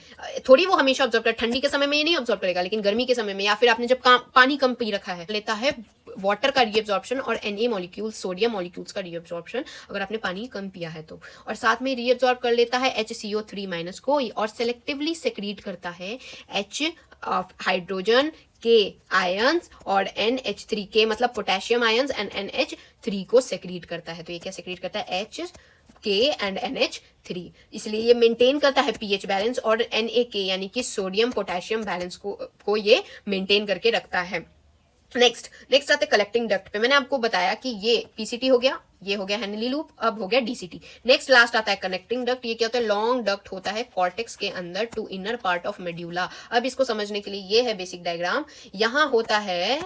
थोड़ी वो हमेशा अब्सॉर्ब करता है, ठंडी के समय में ये नहीं अब्सॉर्ब करेगा, लेकिन गर्मी के समय में या फिर आपने जब पानी कम पी रखा है लेता है वाटर का रीअब्सॉर्प्शन और Na मॉलिक्यूल्स, सोडियम मॉलिक्यूल्स का रीअब्सॉर्प्शन अगर आपने पानी कम पिया है तो, और साथ में रीअब्सॉर्ब कर लेता है HCO3- को, और सेलेक्टिवली सेक्रीट करता है H हाइड्रोजन के आयंस और NH3 के मतलब पोटेशियम आयंस एंड NH3 को सेक्रीट करता है। तो ये क्या सेक्रीट करता है, H K एंड NH3, इसलिए ये मेंटेन करता है पीएच बैलेंस, और NaK यानी कि सोडियम पोटेशियम बैलेंस को ये मेंटेन करके रखता है। नेक्स्ट आते कलेक्टिंग डक्ट पे। मैंने आपको बताया कि ये पीसीटी हो गया, ये हो गया हेनली लूप, अब हो गया डीसीटी। नेक्स्ट लास्ट आता है कनेक्टिंग डक्ट। ये क्या होता है, लॉन्ग डक्ट होता है कॉर्टेक्स के अंदर to inner part of medulla. अब इसको समझने के लिए ये है बेसिक डायग्राम, यहां होता है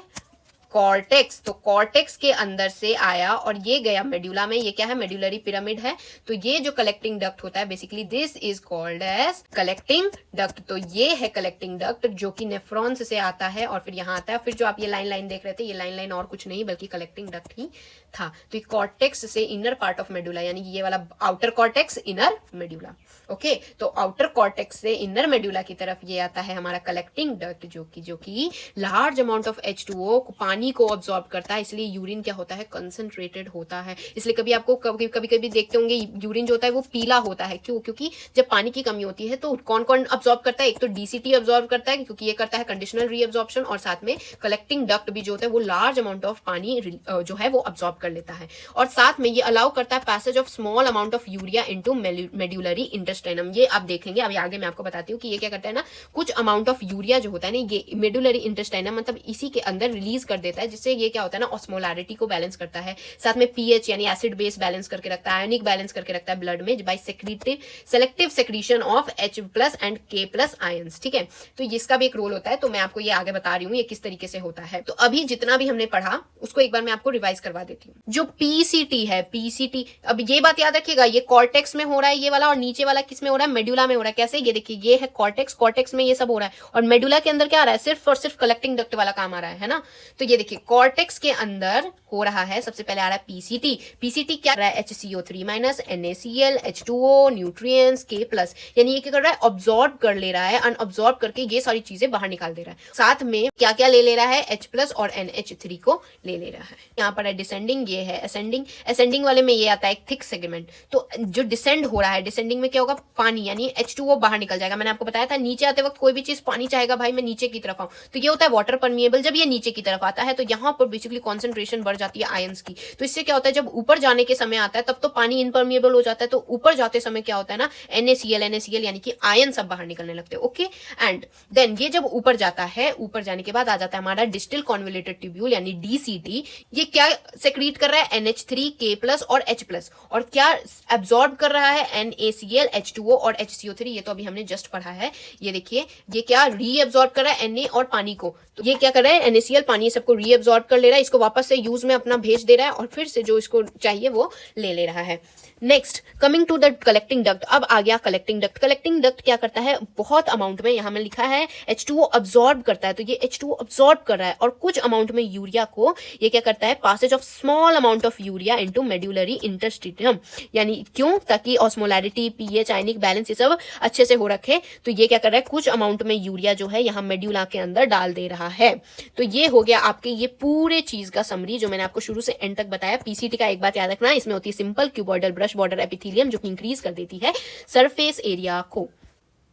कॉर्टेक्स, तो कॉर्टेक्स के अंदर से आया और ये गया मेड्यूला में, ये क्या है, मेड्यूलरी पिरामिड है। तो ये जो कलेक्टिंग डक्ट होता है basically this is called as collecting duct. तो ये है कलेक्टिंग डक्ट जो कि नेफ्रॉन्स से आता है और फिर यहाँ आता है। फिर जो आप ये लाइन देख रहे थे, ये लाइन और कुछ नहीं बल्कि कलेक्टिंग डक्ट ही था। तो ये कॉर्टेक्स से इनर पार्ट ऑफ मेड्यूला, यानी कि ये वाला outer cortex inner medulla. Okay, तो आउटर कॉर्टेक्स से इनर मेड्यूला की तरफ ये आता है हमारा कलेक्टिंग डक्ट, जो कि लार्ज अमाउंट ऑफ H2O पानी को अब्सॉर्ब करता है, इसलिए यूरिन क्या होता है, कंसंट्रेटेड होता है। इसलिए कभी आपको कभी देखते होंगे यूरिन जो होता है वो पीला होता है, क्यों, क्योंकि जब पानी की कमी होती है तो कौन कौन अब्सॉर्ब करता है, एक तो डीसीटी अब्सॉर्ब करता है क्योंकि ये करता है कंडीशनल रीअब्सॉर्प्शन, और साथ में कलेक्टिंग डक्ट भी जो होता है वो लार्ज अमाउंट ऑफ पानी जो है वो अब्सॉर्ब कर लेता है, और साथ में ये अलाउ करता है passage of small amount of urea into medullary interstitium. ये आप देखेंगे, अभी आगे मैं आपको बताती हूँ कि ये क्या करता है ना, कुछ अमाउंट ऑफ यूरिया जो होता है ना ये मेड्यूलरी इंटेस्टाइनम मतलब इसी के अंदर रिलीज कर देता है, जिससे ये क्या होता है ना ऑस्मोलैरिटी को बैलेंस करता है, साथ में पीएच यानी एसिड बेस बैलेंस करके रखता है, आयनिक बैलेंस करके रखता है ब्लड में by selective secretion of H+ and K+ ions. ठीक है, तो इसका भी एक रोल होता है, तो मैं आपको ये आगे बता रही हूँ ये किस तरीके से होता है। तो अभी जितना भी हमने पढ़ा उसको एक बार मैं आपको रिवाइज करवा देती हूँ। जो पीसीटी है, पीसीटी, अब ये बात याद रखिएगा, ये कॉर्टेक्स में हो रहा है ये वाला, और नीचे वाला किस में हो रहा है, मेडुला में हो रहा है। कैसे, ये देखिए ये है कॉर्टेक्स, कॉर्टेक्स में ये सब हो रहा है, और मेडुला के अंदर क्या आ रहा है, सिर्फ और सिर्फ कलेक्टिंग डक्ट वाला काम आ रहा है ना। तो ये देखिए कॉर्टेक्स के अंदर हो रहा है, सबसे पहले आ रहा है पीसीटी। पीसीटी क्या कर रहा है, HCO3- NaCl H2O nutrients K+, यानी ये क्या कर रहा है, ऑब्जॉर्ब कर ले रहा है, अनऑब्जॉर्ब करके ये सारी चीजें बाहर निकाल दे रहा है। साथ में क्या क्या ले रहा है, H+ और NH3 को ले रहा है। यहाँ पर है डिसेंडिंग, ये है असेंडिंग। असेंडिंग वाले में ये आता है एक थिक सेगमेंट। तो जो डिसेंड हो रहा है, डिसेंडिंग में क्या होगा, पानी यानी H2O बाहर निकल जाएगा। मैंने आपको बताया था नीचे आते वक्त कोई भी चीज पानी चाहेगा भाई मैं नीचे की तरफ आऊं, तो ये होता है वाटर परमिएबल। जब ये नीचे की तरफ आता है तो यहाँ पर बेसिकली कॉन्सेंट्रेशन बढ़ जाती है आयंस की। तो इससे क्या होता है, जब ऊपर जाने के समय आता है तब तो पानी इनपर्मिएबल हो जाता है, तो ऊपर जाते समय क्या होता है ना, NaCl यानी कि आयन सब बाहर निकलने लगते हैं। ओके, एंड देन ये जब ऊपर जाता है, ऊपर जाने के बाद आ जाता है हमारा डिस्टल कॉन्वोल्यूटेड ट्यूब्यूल यानी DCT। ये क्या सेक्रीट कर रहा है, NH3K+ और H+, और क्या एब्जॉर्ब कर रहा है, NaCl, H2O और HCO3। ये तो अभी हमने जस्ट पढ़ा है। ये देखिए ये क्या रीअब्जॉर्ब कर रहा है, Na और पानी को। तो ये क्या कर रहा है, NaCl पानी सबको रीअब्जॉर्ब कर ले रहा है, इसको वापस से यूज में अपना भेज दे रहा है और फिर से जो इसको चाहिए वो ले रहा है। Next coming to the collecting duct. अब आ गया कलेक्टिंग डक्ट। कलेक्टिंग डक्ट क्या करता है, बहुत अमाउंट में, यहां में लिखा है H2O अब्सॉर्ब करता है, तो ये H2O अब्सॉर्ब कर रहा है और कुछ अमाउंट में यूरिया को ये क्या करता है, passes of small amount of urea into medullary interstitium, यानी क्यों, ताकि ऑस्मोलैरिटी, pH, आयनिक बैलेंस ये सब अच्छे से हो रखे। तो ये क्या कर रहा है, कुछ अमाउंट में यूरिया जो है यहाँ मेड्यूला के अंदर डाल दे रहा है। तो ये हो गया आपके ये पूरे चीज का समरी जो मैंने आपको शुरू से एंड तक बताया। PCT का एक बात याद रखना, इसमें होती है simple cuboidal brush border epithelium जो कि इंक्रीज कर देती है सरफेस एरिया को।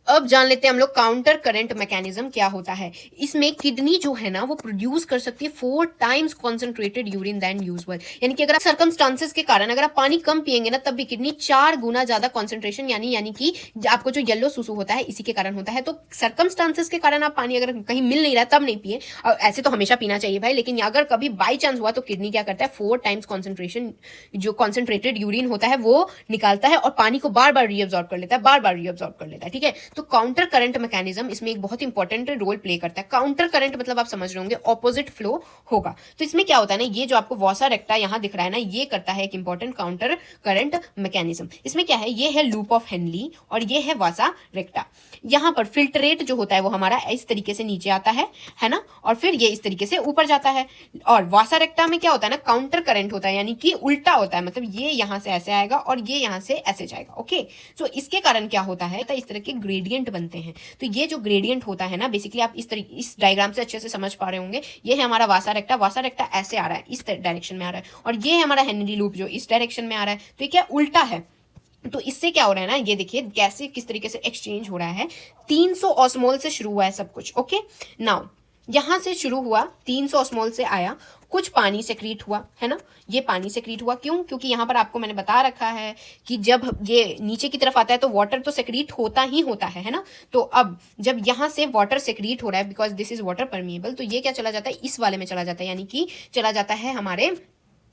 अब जान लेते हैं हम लोग काउंटर करंट मैकेनिज्म क्या होता है। इसमें किडनी जो है ना वो प्रोड्यूस कर सकती है 4 times concentrated urine than usual, यानी कि अगर सर्कमस्टांसेस के कारण अगर आप पानी कम पिएंगे ना तब भी किडनी 4 गुना ज्यादा कॉन्सेंट्रेशन यानी कि आपको जो येलो सुसु होता है इसी के कारण होता है। तो सर्कमस्टांसेस के कारण आप पानी अगर कहीं मिल नहीं रहा तब नहीं पिए, ऐसे तो हमेशा पीना चाहिए भाई, लेकिन अगर कभी बाई चांस हुआ तो किडनी क्या करता है, 4 टाइम्स कॉन्सेंट्रेशन जो कॉन्सेंट्रेटेड यूरिन होता है वो निकालता है और पानी को बार बार रीअब्सॉर्ब कर लेता है, बार बार रीअब्सॉर्ब कर लेता है। ठीक है, तो काउंटर करंट मैकेनिज्म इसमें एक बहुत इंपॉर्टेंट रोल प्ले करता है। काउंटर करंट मतलब आप समझ रहे होंगे ऑपोजिट फ्लो होगा। तो इसमें क्या होता है ना, ये जो आपको वॉसा रेक्टा यहां दिख रहा है ना, ये करता है एक इंपॉर्टेंट काउंटर करंट मैकेनिज्म। इसमें क्या है, ये है लूप ऑफ हेनली और ये है वॉसा रेक्टा। यहां पर फिल्ट्रेट जो होता है वो हमारा इस तरीके से नीचे आता है ना, और फिर ये इस तरीके से ऊपर जाता है। और वॉसा रेक्टा में क्या होता है ना, काउंटर करंट होता है, यानी कि उल्टा होता है, मतलब ये यहां से ऐसे आएगा और ये यहां से ऐसे जाएगा। ओके, तो इसके कारण क्या होता है, तो इस तरह के ग्रेडियंट बनते हैं। तो ये जो ग्रेडियंट होता है ना, बेसिकली आप इस डायग्राम से अच्छे से समझ पा रहे होंगे। ये है हमारा वासा रेक्टा, वासा रेक्टा ऐसे आ रहा है, इस डायरेक्शन में आ रहा है, और ये है हमारा हेनरी लूप जो इस डायरेक्शन में आ रहा है। तो ये क्या उल्टा है। तो इससे क्या हो रहा है ना, ये देखिए कैसे किस तरीके से एक्सचेंज हो रहा है। 300 ऑस्मोल से शुरू हुआ है सब कुछ। ओके, नाउ यहां से शुरू हुआ, 300 ऑस्मोल से आया, कुछ पानी सेक्रीट हुआ है ना, ये पानी सेक्रीट हुआ क्यों, क्योंकि यहां पर आपको मैंने बता रखा है कि जब ये नीचे की तरफ आता है तो वाटर तो सेक्रीट होता ही होता है ना। तो अब जब यहां से वाटर सेक्रीट हो रहा है, because this is water permeable, तो ये क्या चला जाता है, इस वाले में चला जाता है, यानी कि चला जाता है हमारे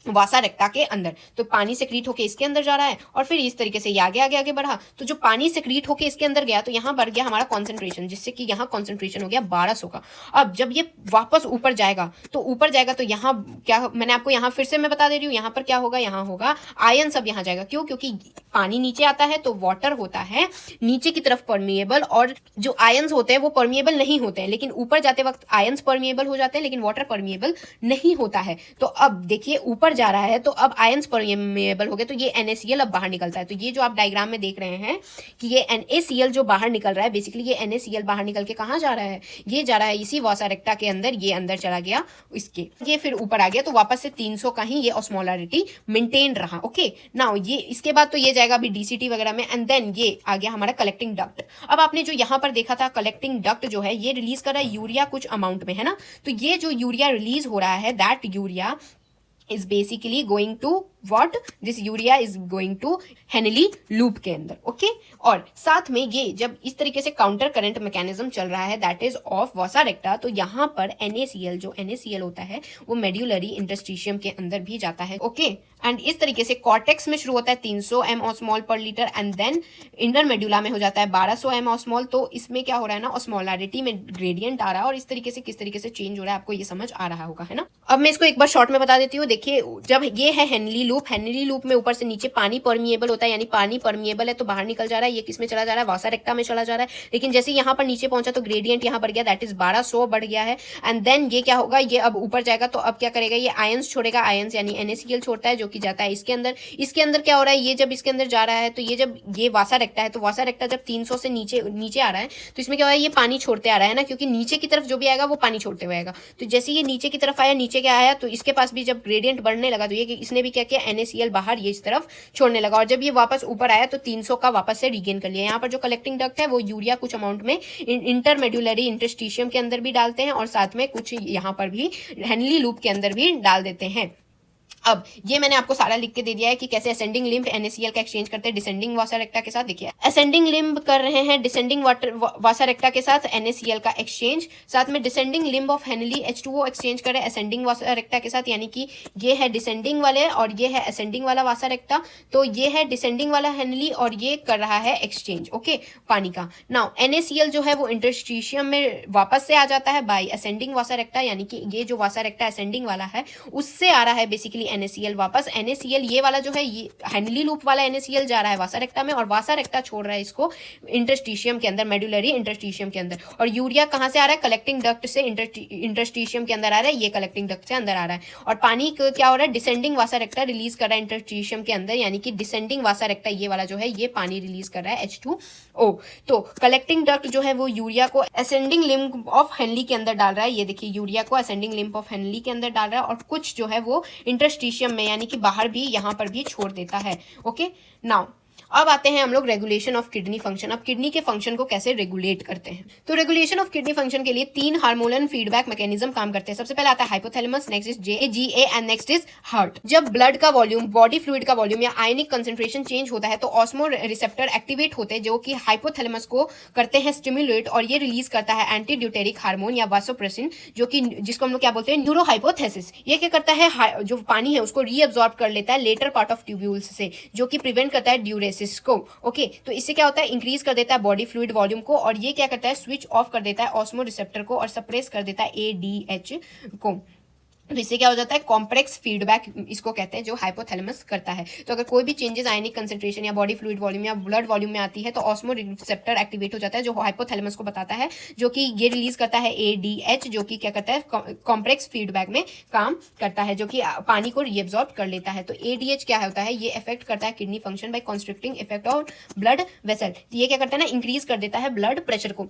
वासा रेक्टा के अंदर। तो पानी सेक्रीट होके इसके अंदर जा रहा है और फिर इस तरीके से ये आगे आगे आगे बढ़ा, तो जो पानी सेक्रीट होके इसके अंदर गया तो यहाँ बढ़ गया हमारा कॉन्सेंट्रेशन, जिससे कि यहाँ कॉन्सेंट्रेशन हो गया 1200 का। अब जब ये वापस ऊपर जाएगा तो यहाँ क्या, मैंने आपको यहाँ फिर से मैं बता दे रही हूँ, यहाँ पर क्या होगा, यहाँ होगा आयन सब यहाँ जाएगा। क्यों, क्योंकि पानी नीचे आता है तो वाटर होता है नीचे की तरफ परमिएबल, और जो आयंस होते हैं वो परमिएबल नहीं होते हैं, लेकिन ऊपर जाते वक्त आयंस परमिएबल हो जाते हैं, लेकिन वाटर परमिएबल नहीं होता है। तो अब देखिए ऊपर जा रहा है तो अब आयंस परमिएबल हो गए, तो ये NaCl अब बाहर निकलता है। तो ये जो आप डायग्राम में देख रहे हैं कि ये NaCl जो बाहर निकल रहा है, बेसिकली ये NaCl बाहर निकल के कहाँ जा रहा है, ये जा रहा है इसी वॉसा रेक्टा के अंदर, ये अंदर चला गया इसके, ये फिर ऊपर आ गया, तो वापस से 300 का ही ये ऑस्मोलैरिटी मेंटेन रहा। ओके, नाउ ये इसके बाद तो ये जाएगा अभी DCT वगैरह में, एंड देन ये आ गया हमारा कलेक्टिंग डक्ट। अब आपने जो यहाँ पर देखा था कलेक्टिंग डक्ट जो है ये रिलीज कर रहा है यूरिया कुछ अमाउंट में, है ना। तो ये जो यूरिया रिलीज हो रहा है, that urea is basically going to what, this urea is going to Henley loop के अंदर। ओके, और साथ में ये जब इस तरीके से काउंटर करंट मैकेनिज्म चल रहा है दैट इज ऑफ वॉसा रेक्टा, तो यहाँ पर NaCl जो NaCl होता है वो मेड्यूलरी इंटरस्टिशियम के अंदर भी जाता है। ओके, एंड इस तरीके से कॉर्टेक्स में शुरू होता है 300 m osmol per litre, and then inter medulla में हो जाता है 1200 m ऑस्मोल। तो इसमें क्या हो रहा है ना, ऑस्मोलैरिटी में ग्रेडियंट आ रहा है, और इस तरीके से किस तरीके से चेंज हो रहा है आपको ये समझ आ रहा होगा, है ना। अब मैं इसको एक बार शॉर्ट में बता देती हूँ। देखिए जब ये है हेनली लूप में ऊपर से नीचे पानी परमिएबल होता है, यानी पानी परमिएबल है तो बाहर निकल जा रहा है, ये किस में चला जा रहा है, वासा रेक्टा में चला जा रहा है। लेकिन जैसे यहाँ पर नीचे पहुंचा तो ग्रेडियंट यहाँ बढ़ गया, दैट इज 1200 बढ़ गया है, एंड देन ये क्या होगा, ये अब ऊपर जाएगा तो अब क्या करेगा, ये आयंस छोड़ेगा, आयंस यानी NaCl छोड़ता है जो कि जाता है इसके अंदर। इसके अंदर क्या हो रहा है, ये जब इसके अंदर जा रहा है तो ये जब ये वासा रेक्टा है, तो वासा रेक्टा जब 300 से नीचे आ रहा है तो इसमें क्या हो रहा है, ये पानी छोड़ते आ रहा है ना, क्योंकि नीचे की तरफ जो भी आएगा वो पानी छोड़ते हुए आएगा। तो जैसे ये नीचे की तरफ आया, नीचे क्या आया, तो इसके पास भी जब ग्रेडियंट बढ़ने लगा तो ये इसने भी क्या किया, गया, NaCl बाहर ये इस तरफ छोड़ने लगा, और जब ये वापस ऊपर आया तो 300 का वापस से रीगेन कर लिया। यहाँ पर जो कलेक्टिंग डक्ट है वो यूरिया कुछ अमाउंट में इंटरमेड्युलरी इंटरस्टिशियम के अंदर भी डालते हैं, और साथ में कुछ यहाँ पर भी हेनली लूप के अंदर भी डाल देते हैं। अब ये मैंने आपको सारा लिख के दे दिया है कि कैसे असेंडिंग लिम्ब NaCl का एक्सचेंज करते हैं डिसेंडिंग वासा रेक्टा के साथ। देखिए असेंडिंग लिम्ब कर रहे हैं डिसेंडिंग वासा रेक्टा के साथ NaCl का एक्सचेंज, साथ में descending limb of Henley H2O exchange कर रहे हैं असेंडिंग वासा रेक्टा के साथ, यानी कि ये है डिसेंडिंग वाले और ये है असेंडिंग वाला वासा रेक्टा। तो ये है डिसेंडिंग वाला हेनली और ये कर रहा है एक्सचेंज ओके पानी का। नाउ NaCl जो है वो इंटरस्टिशियम में वापस से आ जाता है बाय असेंडिंग वासा रेक्टा, यानी कि ये जो वासा रेक्टा असेंडिंग वाला है उससे आ रहा है बेसिकली NaCl वापस। NaCl ये वाला जो है ये हेनली लूप वाला NaCl जा रहा है वासा रेक्टा में, और वासा रेक्टा छोड़ रहा है इसको इंटरस्टिशियम के अंदर, मेडुलरी इंटरस्टिशियम के अंदर। और यूरिया कहां से आ रहा है? कलेक्टिंग डक्ट से इंटरस्टिशियम के अंदर आ रहा है, ये कलेक्टिंग डक्ट से अंदर आ रहा है। और पानी क्या हो रहा है? डिसेंडिंग वासा रेक्टा रिलीज कर रहा है इंटरस्टिशियम के अंदर, यानी कि डिसेंडिंग वासा रेक्टा ये वाला जो है ये पानी रिलीज कर रहा है H2O। तो कलेक्टिंग डक्ट जो है वो यूरिया को असेंडिंग लिम्ब ऑफ हेनली के अंदर डाल रहा है, ये देखिए यूरिया को असेंडिंग लिम्ब ऑफ हेनली के अंदर डाल रहा है, और कुछ जो है वो इंटरस्टिशियम में यानी कि बाहर भी यहाँ पर भी छोड़ देता है ओके। नाउ अब आते हैं हम लोग रेगुलेशन ऑफ किडनी फंक्शन। अब किडनी के फंक्शन को कैसे रेगुलेट करते हैं? तो रेगुलेशन ऑफ किडनी फंक्शन के लिए 3 हार्मोनल फीडबैक मैकेनिज्म काम करते हैं। सबसे पहले आता है hypothalamus, next is JGA and next is heart. जब ब्लड का वॉल्यूम, बॉडी फ्लूइड का वॉल्यूम या आयनिक कंसेंट्रेशन चेंज होता है तो ऑस्मो रिसेप्टर एक्टिवेट होते हैं जो कि हाइपोथैलेमस को करते हैं स्टिमुलेट, और ये रिलीज करता है एंटी ड्यूटेरिक हार्मोन या वासोप्रेसिन, जो कि जिसको हम लोग क्या बोलते हैं न्यूरोहाइपोथेसिस। ये क्या करता है? जो पानी है उसको रीअब्सॉर्ब कर लेता है लेटर पार्ट ऑफ ट्यूब्यूल्स से, जो कि प्रिवेंट करता है ड्यूरेसिस को ओके। तो इससे क्या होता है? इंक्रीज कर देता है बॉडी फ्लूइड वॉल्यूम को, और ये क्या करता है? स्विच ऑफ कर देता है ऑस्मो रिसेप्टर को और सप्रेस कर देता है ADH को। तो इससे क्या हो जाता है? कॉम्प्लेक्स फीडबैक इसको कहते हैं, जो हाइपोथैलेमस करता है। तो अगर कोई भी चेंजेस आयनिक कंसेंट्रेशन या बॉडी फ्लूइड वॉल्यूम या ब्लड वॉल्यूम में आती है तो ऑस्मो रिसेप्टर एक्टिवेट हो जाता है जो हाइपोथैलेमस को बताता है, जो कि ये रिलीज करता है ADH, जो कि क्या करता है? कॉम्प्लेक्स फीडबैक में काम करता है, जो कि पानी को रीअब्सॉर्ब कर लेता है। तो ADH क्या होता है? ये इफेक्ट करता है kidney function by constricting effect of blood vessel. ये क्या करता है ना? इंक्रीज कर देता है ब्लड प्रेशर को।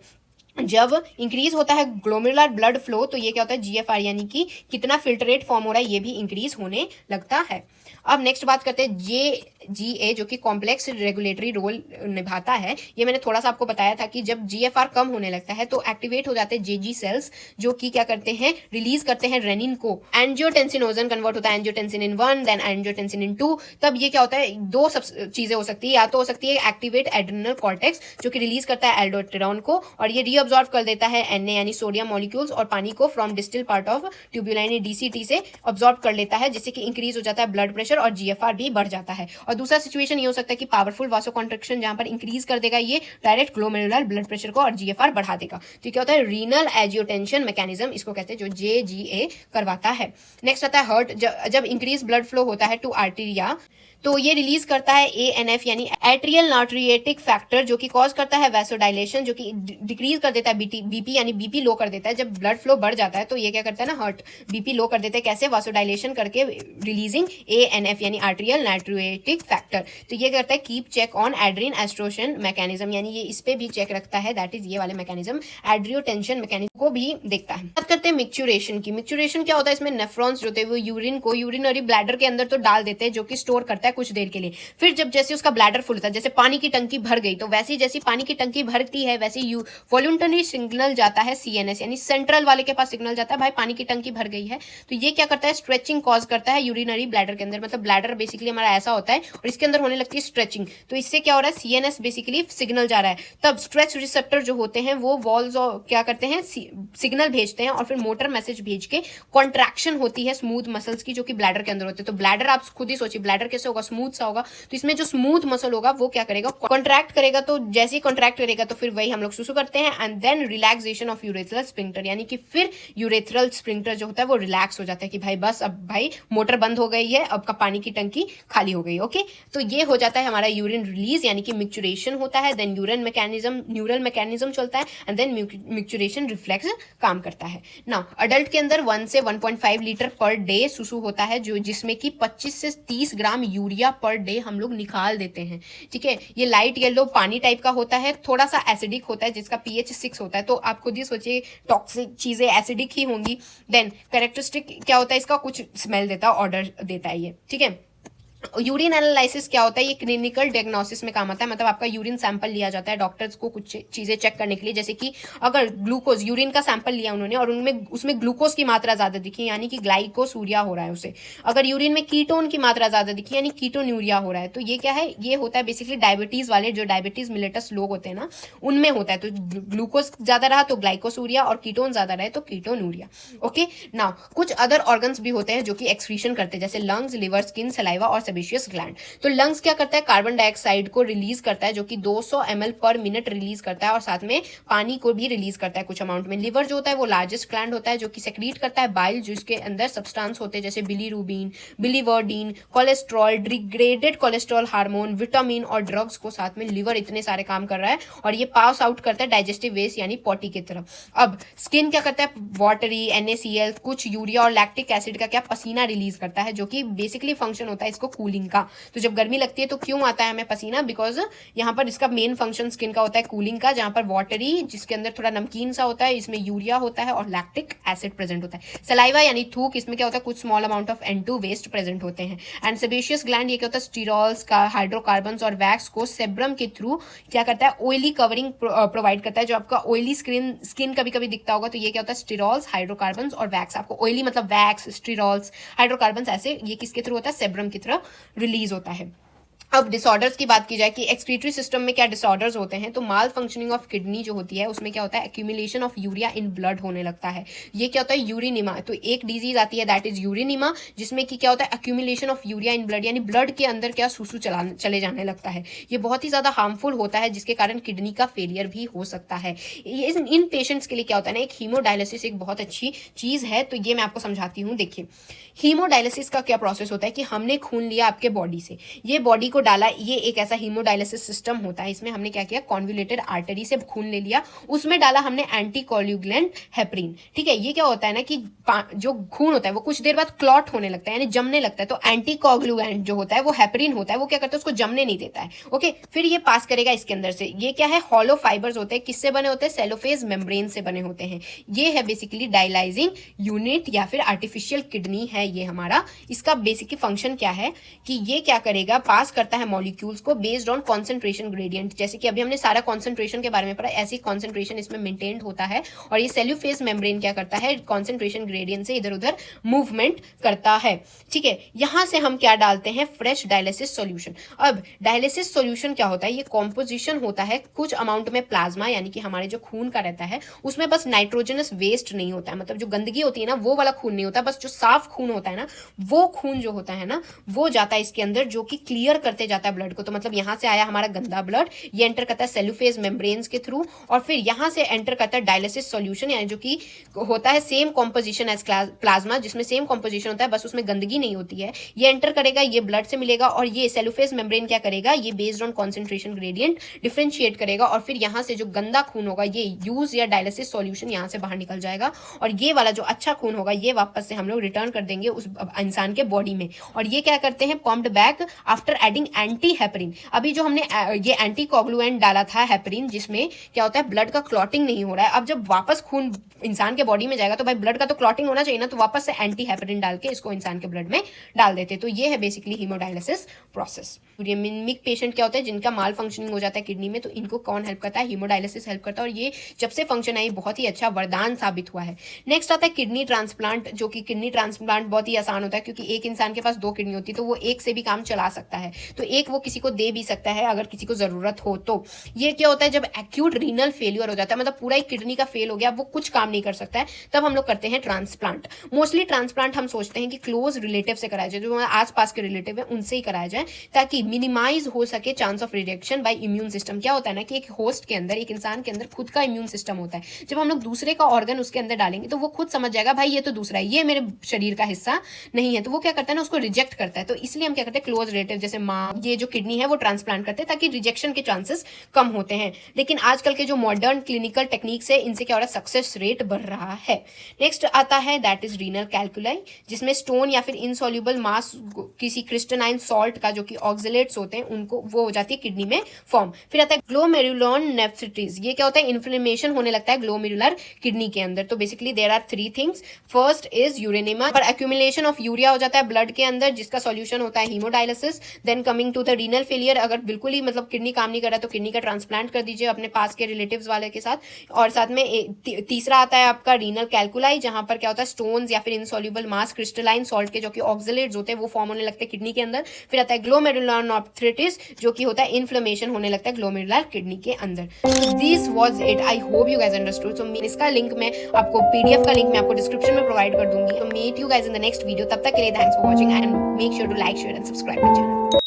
जब इंक्रीज होता है ग्लोमेरुलर ब्लड फ्लो तो ये क्या होता है? GFR यानी कि कितना फिल्ट्रेट फॉर्म हो रहा है ये भी इंक्रीज होने लगता है। अब नेक्स्ट बात करते हैं JGA, जो कि कॉम्प्लेक्स रेगुलेटरी रोल निभाता है। ये मैंने थोड़ा सा आपको बताया था कि जब GFR कम होने लगता है तो एक्टिवेट हो जाते हैं JG सेल्स, जो कि क्या करते हैं? रिलीज करते हैं रेनिन को। एंजियोटेंसिनोजन कन्वर्ट होता है एंजियोटेंसिन इन 1 देन एंजियोटेंसिन इन 2। तब ये क्या होता है? 2 चीजें हो सकती है, या तो हो सकती है एक्टिवेट एड्रेनल कॉर्टेक्स जो कि रिलीज करता है एल्डोस्टेरोन को, और ये रीअब्सॉर्ब कर देता है Na यानी सोडियम मॉलिक्यूल्स और पानी को from distal part of tubule यानी DCT से अब्सॉर्ब कर लेता है, जिससे कि इंक्रीज हो जाता है ब्लड प्रेशर और GFR भी बढ़ जाता है। और दूसरा सिचुएशन ये हो सकता है कि पावरफुल वासोकॉन्ट्रिक्शन, जहां पर इंक्रीज कर देगा ये डायरेक्ट ग्लोमेरुलर ब्लड प्रेशर को और GFR बढ़ा देगा। तो क्या होता है? रीनल एजियोटेंशन मैकेनिज्म इसको कहते हैं, जो JGA करवाता है। नेक्स्ट आता है हार्ट। जब इंक्रीज ब्लड फ्लो होता है टू आर्टेरिया तो ये रिलीज करता है ANF यानी एट्रियल नाट्रिएटिक फैक्टर, जो कि कॉज करता है वैसोडाइलेशन, जो कि डिक्रीज कर देता है BP यानी BP लो कर देता है। जब ब्लड फ्लो बढ़ जाता है तो ये क्या करता है ना? हार्ट BP लो कर देते हैं। कैसे? वासोडाइलेशन करके, रिलीजिंग ANF यानी आर्टेरियल नाट्रिएटिक फैक्टर। तो ये करता है कीप चेक ऑन एड्रीन एस्ट्रोशन मैकेनिज्म, यानी ये इस पे भी चेक रखता है, दैट इज ये वाले मैकेनिज्म एड्रियोटेंशन मैकेनिज्म को भी देखता है। बात करते हैं मिक्चुरेशन की। मिक्चुरेशन क्या होता है? इसमें नेफ्रॉन्स जो होते हैं वो यूरिन को यूरिनरी ब्लैडर के अंदर तो डाल देते हैं, जो कि स्टोर करता है कुछ देर के लिए। फिर जब जैसे उसका ब्लैडर फुल होता है, जैसे पानी की टंकी भर गई, तो वैसे जैसी पानी की टंकी भरती है वैसे वॉलंटरी सिग्नल जाता है CNS यानी सेंट्रल वाले के पास सिग्नल जाता है, भाई पानी की टंकी भर गई है। तो ये क्या करता है? स्ट्रेचिंग कॉज करता है यूरिनरी ब्लैडर के अंदर, मतलब ब्लैडर बेसिकली हमारा ऐसा होता है और इसके अंदर होने लगती है स्ट्रेचिंग। तो इससे क्या हो रहा है? CNS बेसिकली सिग्नल जा रहा है। तब स्ट्रेच रिसेप्टर जो होते हैं वो वॉल्स क्या करते हैं? सिग्नल भेजते हैं, और फिर मोटर मैसेज भेज के कॉन्ट्रैक्शन होती है स्मूथ मसल्स की, जो कि ब्लैडर के अंदर होते हैं। तो ब्लैडर आप खुद ही सोचिए ब्लैडर कैसे होगा? स्मूथ सा होगा। तो इसमें जो स्मूथ मसल होगा वो क्या करेगा? कॉन्ट्रैक्ट करेगा। तो जैसे ही कॉन्ट्रैक्ट करेगा तो फिर वही हम लोग सुसु करते हैं, and then relaxation of urethral sphincter, यानी कि फिर यूरेथ्रल स्फिंक्टर जो होता है वो रिलैक्स हो जाता है कि भाई बस अब भाई मोटर बंद हो गई है, अब का पानी की टंकी खाली हो गई। ओके, तो ये हो जाता है हमारा यूरिन रिलीज, यानी कि मिक्चुरेशन होता है। Then urine mechanism, neural mechanism चलता है, एंड देन मिक्चुरेशन रिफ्लेक्स काम करता है। नाउ अडल्ट के अंदर 1 से 1.5 लीटर पर डे सुसु होता है, जो जिसमें कि 25 से 30 ग्राम यूरिया पर डे हम लोग निकाल देते हैं। ठीक है, ये लाइट येलो पानी टाइप का होता है, थोड़ा सा एसिडिक होता है, जिसका pH 6 होता है। तो आप खुद ही सोचिए टॉक्सिक चीजें एसिडिक ही होंगी। देन कैरेक्टरिस्टिक क्या होता है इसका? कुछ स्मेल देता है, ऑर्डर देता है ये। ठीक है, यूरिन एनालिसिस क्या होता है, ये क्लिनिकल डायग्नोसिस में काम आता है, मतलब आपका यूरिन सैंपल लिया जाता है डॉक्टर्स को कुछ चीजें चेक करने के लिए, जैसे कि अगर ग्लूकोज, यूरिन का सैंपल लिया उन्होंने और उनमें उसमें ग्लूकोज की मात्रा ज्यादा दिखी यानी कि ग्लाइकोसूरिया हो रहा है उसे, अगर यूरिन में कीटोन की मात्रा ज्यादा दिखी यानी कीटोन्यूरिया हो रहा है, तो ये क्या है, ये होता है बेसिकली डायबिटीज वाले, जो डायबिटीज मिलेटस लोग होते हैं ना उनमें होता है, तो ग्लूकोज ज्यादा रहा तो ग्लाइकोसूरिया और कीटोन ज्यादा रहे तो कीटोन्यूरिया। ओके नाउ कुछ अदर ऑर्गन्स भी होते हैं जो कि एक्सक्रीशन करते हैं, जैसे लंग्स, लिवर, स्किन, सलाइवा और सेबेशियस ग्लैंड। तो लंग्स क्या करता है, कार्बन डाइऑक्साइड को रिलीज करता है जो कि 200 ml पर मिनट रिलीज करता है और साथ में पानी को भी रिलीज करता है कुछ अमाउंट में। लिवर जो होता है वो लार्जेस्ट ग्लैंड होता है जो कि सेक्रीट करता है बाइल, जिसके अंदर सब्सटेंस होते हैं जैसे bilirubin, biliverdin, cholesterol, degraded cholesterol hormone, vitamin और ड्रग्स को साथ में लिवर इतने सारे काम कर रहा है और ये पास आउट करता है डाइजेस्टिव वेस्ट यानी पॉटी की तरफ। अब स्किन क्या करता है, वाटरी, NaCl, कुछ यूरिया और लैक्टिक एसिड का क्या पसीना रिलीज करता है जो कि बेसिकली फंक्शन होता है इसको कूलिंग का। तो जब गर्मी लगती है तो क्यों आता है हमें पसीना, बिकॉज यहाँ पर इसका मेन फंक्शन स्किन का होता है कूलिंग का, जहां पर वाटरी जिसके अंदर थोड़ा नमकीन सा होता है, इसमें यूरिया होता है और लैक्टिक एसिड प्रेजेंट होता है। सलाइवा यानी थूक, इसमें क्या होता है, कुछ small amount of N2 waste present होते हैं। एंड सेबेशियस ग्लैंड ये क्या होता है, स्टीरॉल्स का हाइड्रोकार्बन्स और वैक्स को सेब्रम के थ्रू क्या करता है, ऑयली कवरिंग प्रोवाइड करता है। जो आपका ऑयली स्किन कभी कभी दिखता होगा तो ये क्या होता है, स्टीरॉल्स, हाइड्रोकार्बन्स और वैक्स। आपको ऑयली मतलब वैक्स, स्टीरॉल्स, हाइड्रोकार्बन्स, ऐसे ये किसके थ्रू होता है, सेब्रम की तरफ रिलीज होता है। अब डिसऑर्डर्स की बात की जाए कि एक्सक्रीटरी सिस्टम में क्या डिसऑर्डर्स होते हैं, तो माल फंक्शनिंग ऑफ किडनी जो होती है उसमें क्या होता है, accumulation of urea in blood होने लगता है। ये क्या होता है, यूरिनिमा। तो एक डिजीज आती है दैट इज यूरिनिमा, जिसमें कि क्या होता है, accumulation of urea in blood, यानी ब्लड के अंदर क्या सूसू चले जाने लगता है। ये बहुत ही ज्यादा हार्मफुल होता है जिसके कारण किडनी का फेलियर भी हो सकता है। इन पेशेंट्स के लिए क्या होता है ना, एक हीमोडायलिसिस एक बहुत अच्छी चीज है, तो ये मैं आपको समझाती हूँ। देखिए हीमोडायलिसिस का क्या प्रोसेस होता है कि हमने खून लिया आपके बॉडी से, ये बॉडी को डाला, ये एक ऐसा हीमोडायलिसिस सिस्टम होता है। इसमें हमने क्या किया, कॉन्वुलेटेड आर्टरी से खून ले लिया, उसमें डाला हमने एंटीकोगुलेंट हेपरिन। ठीक है, ये क्या होता है ना कि जो खून होता है वो कुछ देर बाद क्लॉट होने लगता है यानी जमने लगता है, तो एंटीकोगुलेंट जो होता है वो हेपरिन होता है, वो क्या करता है, उसको जमने नहीं देता है। ओके, फिर ये पास करेगा इसके अंदर से। ये क्या है, हॉलो फाइबर्स होते हैं, किससे बने होते हैं, सेलोफेज मेम्ब्रेन से बने होते हैं। ये है बेसिकली डायलाइजिंग यूनिट या फिर आर्टिफिशियल किडनी है ये हमारा। इसका बेसिकली फंक्शन क्या है कि ये क्या करेगा, पास करता है मॉलिक्यूल्स को बेस्ड ऑन कॉन्सेंट्रेशन ग्रेडियंट। जैसे कि अभी हमने सारा कॉन्सेंट्रेशन के बारे में पढ़ा, ऐसी कॉन्सेंट्रेशन इसमें मेंटेन्ड होता है और ये सेल्यूफेज मेम्ब्रेन क्या करता है, कॉन्सेंट्रेशन ग्रेडियंट से इधर उधर मूवमेंट करता है। ठीक है, यहां से हम क्या डालते हैं, फ्रेश डायलिसिस सॉल्यूशन। अब डायलिसिस सॉल्यूशन क्या होता है, ये कॉम्पोजिशन होता है कुछ अमाउंट में प्लाज्मा, यानी कि हमारे जो खून का रहता है उसमें बस नाइट्रोजनस वेस्ट नहीं होता है, मतलब जो गंदगी होती है ना वो वाला खून नहीं होता, बस जो साफ खून होता है ना वो खून जो होता है ना वो जाता है इसके अंदर, जो कि क्लियर करते जाता है ब्लड को। तो मतलब यहां से आया हमारा गंदा ब्लड, ये एंटर करता है सेल्यूफेज मेम्ब्रेन्स के थ्रू और फिर यहां से एंटर करता है डायलिसिस सॉल्यूशन, यानी जो कि होता है सेम कॉम्पोजिशन एज प्लाज्मा, जिसमें सेम कॉम्पोजिशन होता है बस उसमें गंदगी नहीं होती है। ये एंटर करेगा, ये ब्लड से मिलेगा और ये सेल्यूफेज मेम्ब्रेन क्या करेगा, ये based on concentration gradient differentiate करेगा और फिर यहां से जो गंदा खून होगा ये यूज या डायलिसिस सॉल्यूशन यहां से बाहर निकल जाएगा और ये वाला जो अच्छा खून होगा ये वापस से हम लोग रिटर्न कर देंगे उस इंसान के बॉडी में। और ये क्या करते हैं, pumped back after adding anti heparin. अभी जो हमने ये एंटीकोगुलेंट डाला था हेपरिन, जिसमें क्या होता है ब्लड का क्लॉटिंग नहीं हो रहा है, अब जब वापस खून इंसान के बॉडी में जाएगा तो भाई ब्लड का तो क्लॉटिंग होना चाहिए ना, तो वापस से एंटी हेपरिन डाल के इसको इंसान के ब्लड में डाल देते। तो ये है basically haemodialysis process. Uraemic patient क्या होता है, जिनका माल फंक्शनिंग हो जाता है किडनी में, तो इनको कौन हेल्प करता है, हीमोडायलिसिस हेल्प करता है और ये जब से फंक्शन आई बहुत ही अच्छा वरदान साबित हुआ है। नेक्स्ट आता है किडनी ट्रांसप्लांट, जो कि किडनी ट्रांसप्लांट बहुत ही आसान होता है क्योंकि एक इंसान के पास 2 किडनी होती है तो वो एक से भी काम चला सकता है, तो एक वो किसी को दे भी सकता है अगर किसी को जरूरत हो तो। ये क्या होता है, जब एक्यूट रीनल फेलियर हो जाता है, मतलब पूरा एक किडनी का फेल हो गया, वो कुछ काम नहीं कर सकता है, तब हम लोग करते हैं ट्रांसप्लांट। मोस्टली ट्रांसप्लांट हम सोचते हैं कि क्लोज रिलेटिव से कराया जाए, जो आसपास के रिलेटिव है उनसे ही कराया जाए ताकि मिनिमाइज हो सके chance of rejection by immune system. क्या होता है ना कि एक होस्ट के अंदर, एक इंसान के अंदर खुद का इम्यून सिस्टम होता है, जब हम लोग दूसरे का ऑर्गन उसके अंदर डालेंगे तो वो खुद समझ जाएगा भाई ये तो दूसरा है, ये मेरे शरीर का हिस्सा नहीं है, तो वो क्या करता है ना उसको रिजेक्ट करता है। तो इसलिए हम क्या करते हैं, क्लोज रिलेटिव जैसे माँ, ये जो किडनी है वो ट्रांसप्लांट करते हैं ताकि रिजेक्शन के चांसेस कम होते हैं। लेकिन आजकल के जो मॉडर्न क्लिनिकल टेक्निक्स है इनसे क्या हो रहा है, सक्सेस रेट बढ़ रहा है। नेक्स्ट आता है दैट इज रीनल कैल्कुलाई, जिसमें स्टोन या फिर इनसॉल्युबल मास किसी क्रिस्टलाइन सॉल्ट का जो कि ऑक्सलेट्स होते हैं उनको वो हो जाती है किडनी में फॉर्म। फिर आता है ग्लोमेरुलर नेफ्राइटिस, ये क्या होता है, इन्फ्लेमेशन होने लगता है ग्लोमेरुलर किडनी के अंदर। तो basically there are 3 things. First is uraemia, पर एक्यूमुलेशन ऑफ यूरिया हो जाता है ब्लड के अंदर जिसका सॉल्यूशन होता है haemodialysis. Then coming to the renal failure, अगर बिल्कुल ही मतलब किडनी काम नहीं कर रहा तो किडनी का ट्रांसप्लांट कर दीजिए अपने पास के रिलेटिव्स वाले के साथ। और साथ में तीसरा आता है आपका रीनल कैल्कुलाई, जहां पर क्या होता है स्टोन्स या फिर इनसॉल्युबल मास क्रिस्टलाइन सॉल्ट के जो कि ऑक्सलेट्स होते हैं वो फॉर्म होने लगते हैं किडनी के अंदर। फिर आता है ग्लोमेरुलर नेफ्राइटिस, जो कि होता है इन्फ्लेमेशन होने लगता है ग्लोमेरुलर किडनी के अंदर। This was it, I hope you guys understood. So इसका लिंक मैं आपको, पीडीएफ का लिंक मैं आपको डिस्क्रिप्शन में प्रोवाइड कर दूंगी। तो meet you guys in the next video, तब तक के लिए thanks for watching and make sure to like, share and subscribe my channel.